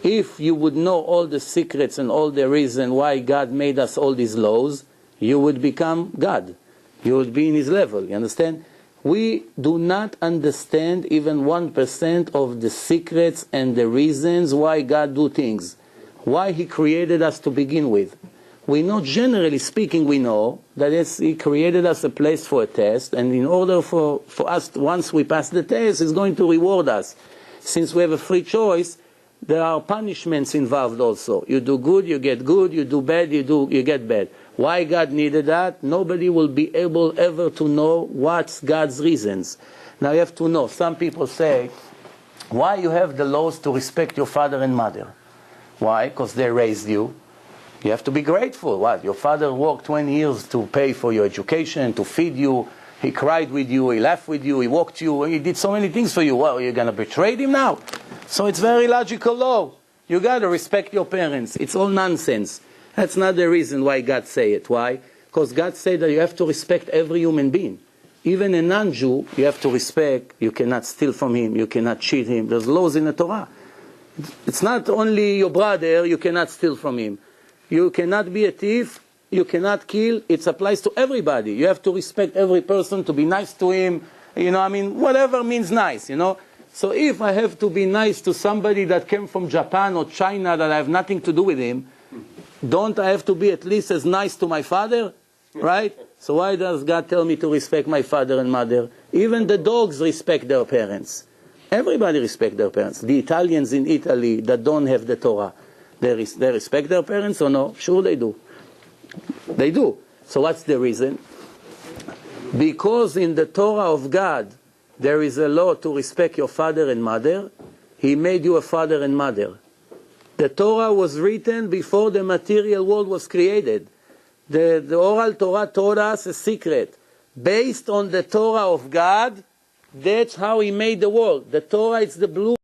If you would know all the secrets and all the reason why God made us all these laws, you would become God. You would be in His level, you understand? We do not understand even 1% of the secrets and the reasons why God do things. Why He created us to begin with. We know, generally speaking, we know that He created us a place for a test, and in order for us, once we pass the test, He's going to reward us. Since we have a free choice, there are punishments involved also. You do good, you get good. You do bad, you get bad. Why God needed that? Nobody will be able ever to know what's God's reasons. Now you have to know, some people say, why you have the laws to respect your father and mother? Why? Because they raised you. You have to be grateful. What? Your father worked 20 years to pay for your education, to feed you. He cried with you, he laughed with you, he walked you, he did so many things for you. Well, you're going to betray him now? So it's very logical law. You got to respect your parents. It's all nonsense. That's not the reason why God say it. Why? Because God said that you have to respect every human being. Even a non-Jew, you have to respect. You cannot steal from him. You cannot cheat him. There's laws in the Torah. It's not only your brother, you cannot steal from him. You cannot be a thief. You cannot kill. It applies to everybody. You have to respect every person, to be nice to him. Whatever means nice, So if I have to be nice to somebody that came from Japan or China that I have nothing to do with him, don't I have to be at least as nice to my father? Right? So why does God tell me to respect my father and mother? Even the dogs respect their parents. Everybody respect their parents. The Italians in Italy that don't have the Torah, they respect their parents or no? Sure they do. They do. So what's the reason? Because in the Torah of God, there is a law to respect your father and mother. He made you a father and mother. The Torah was written before the material world was created. The oral Torah taught us a secret. Based on the Torah of God, that's how He made the world. The Torah is the blue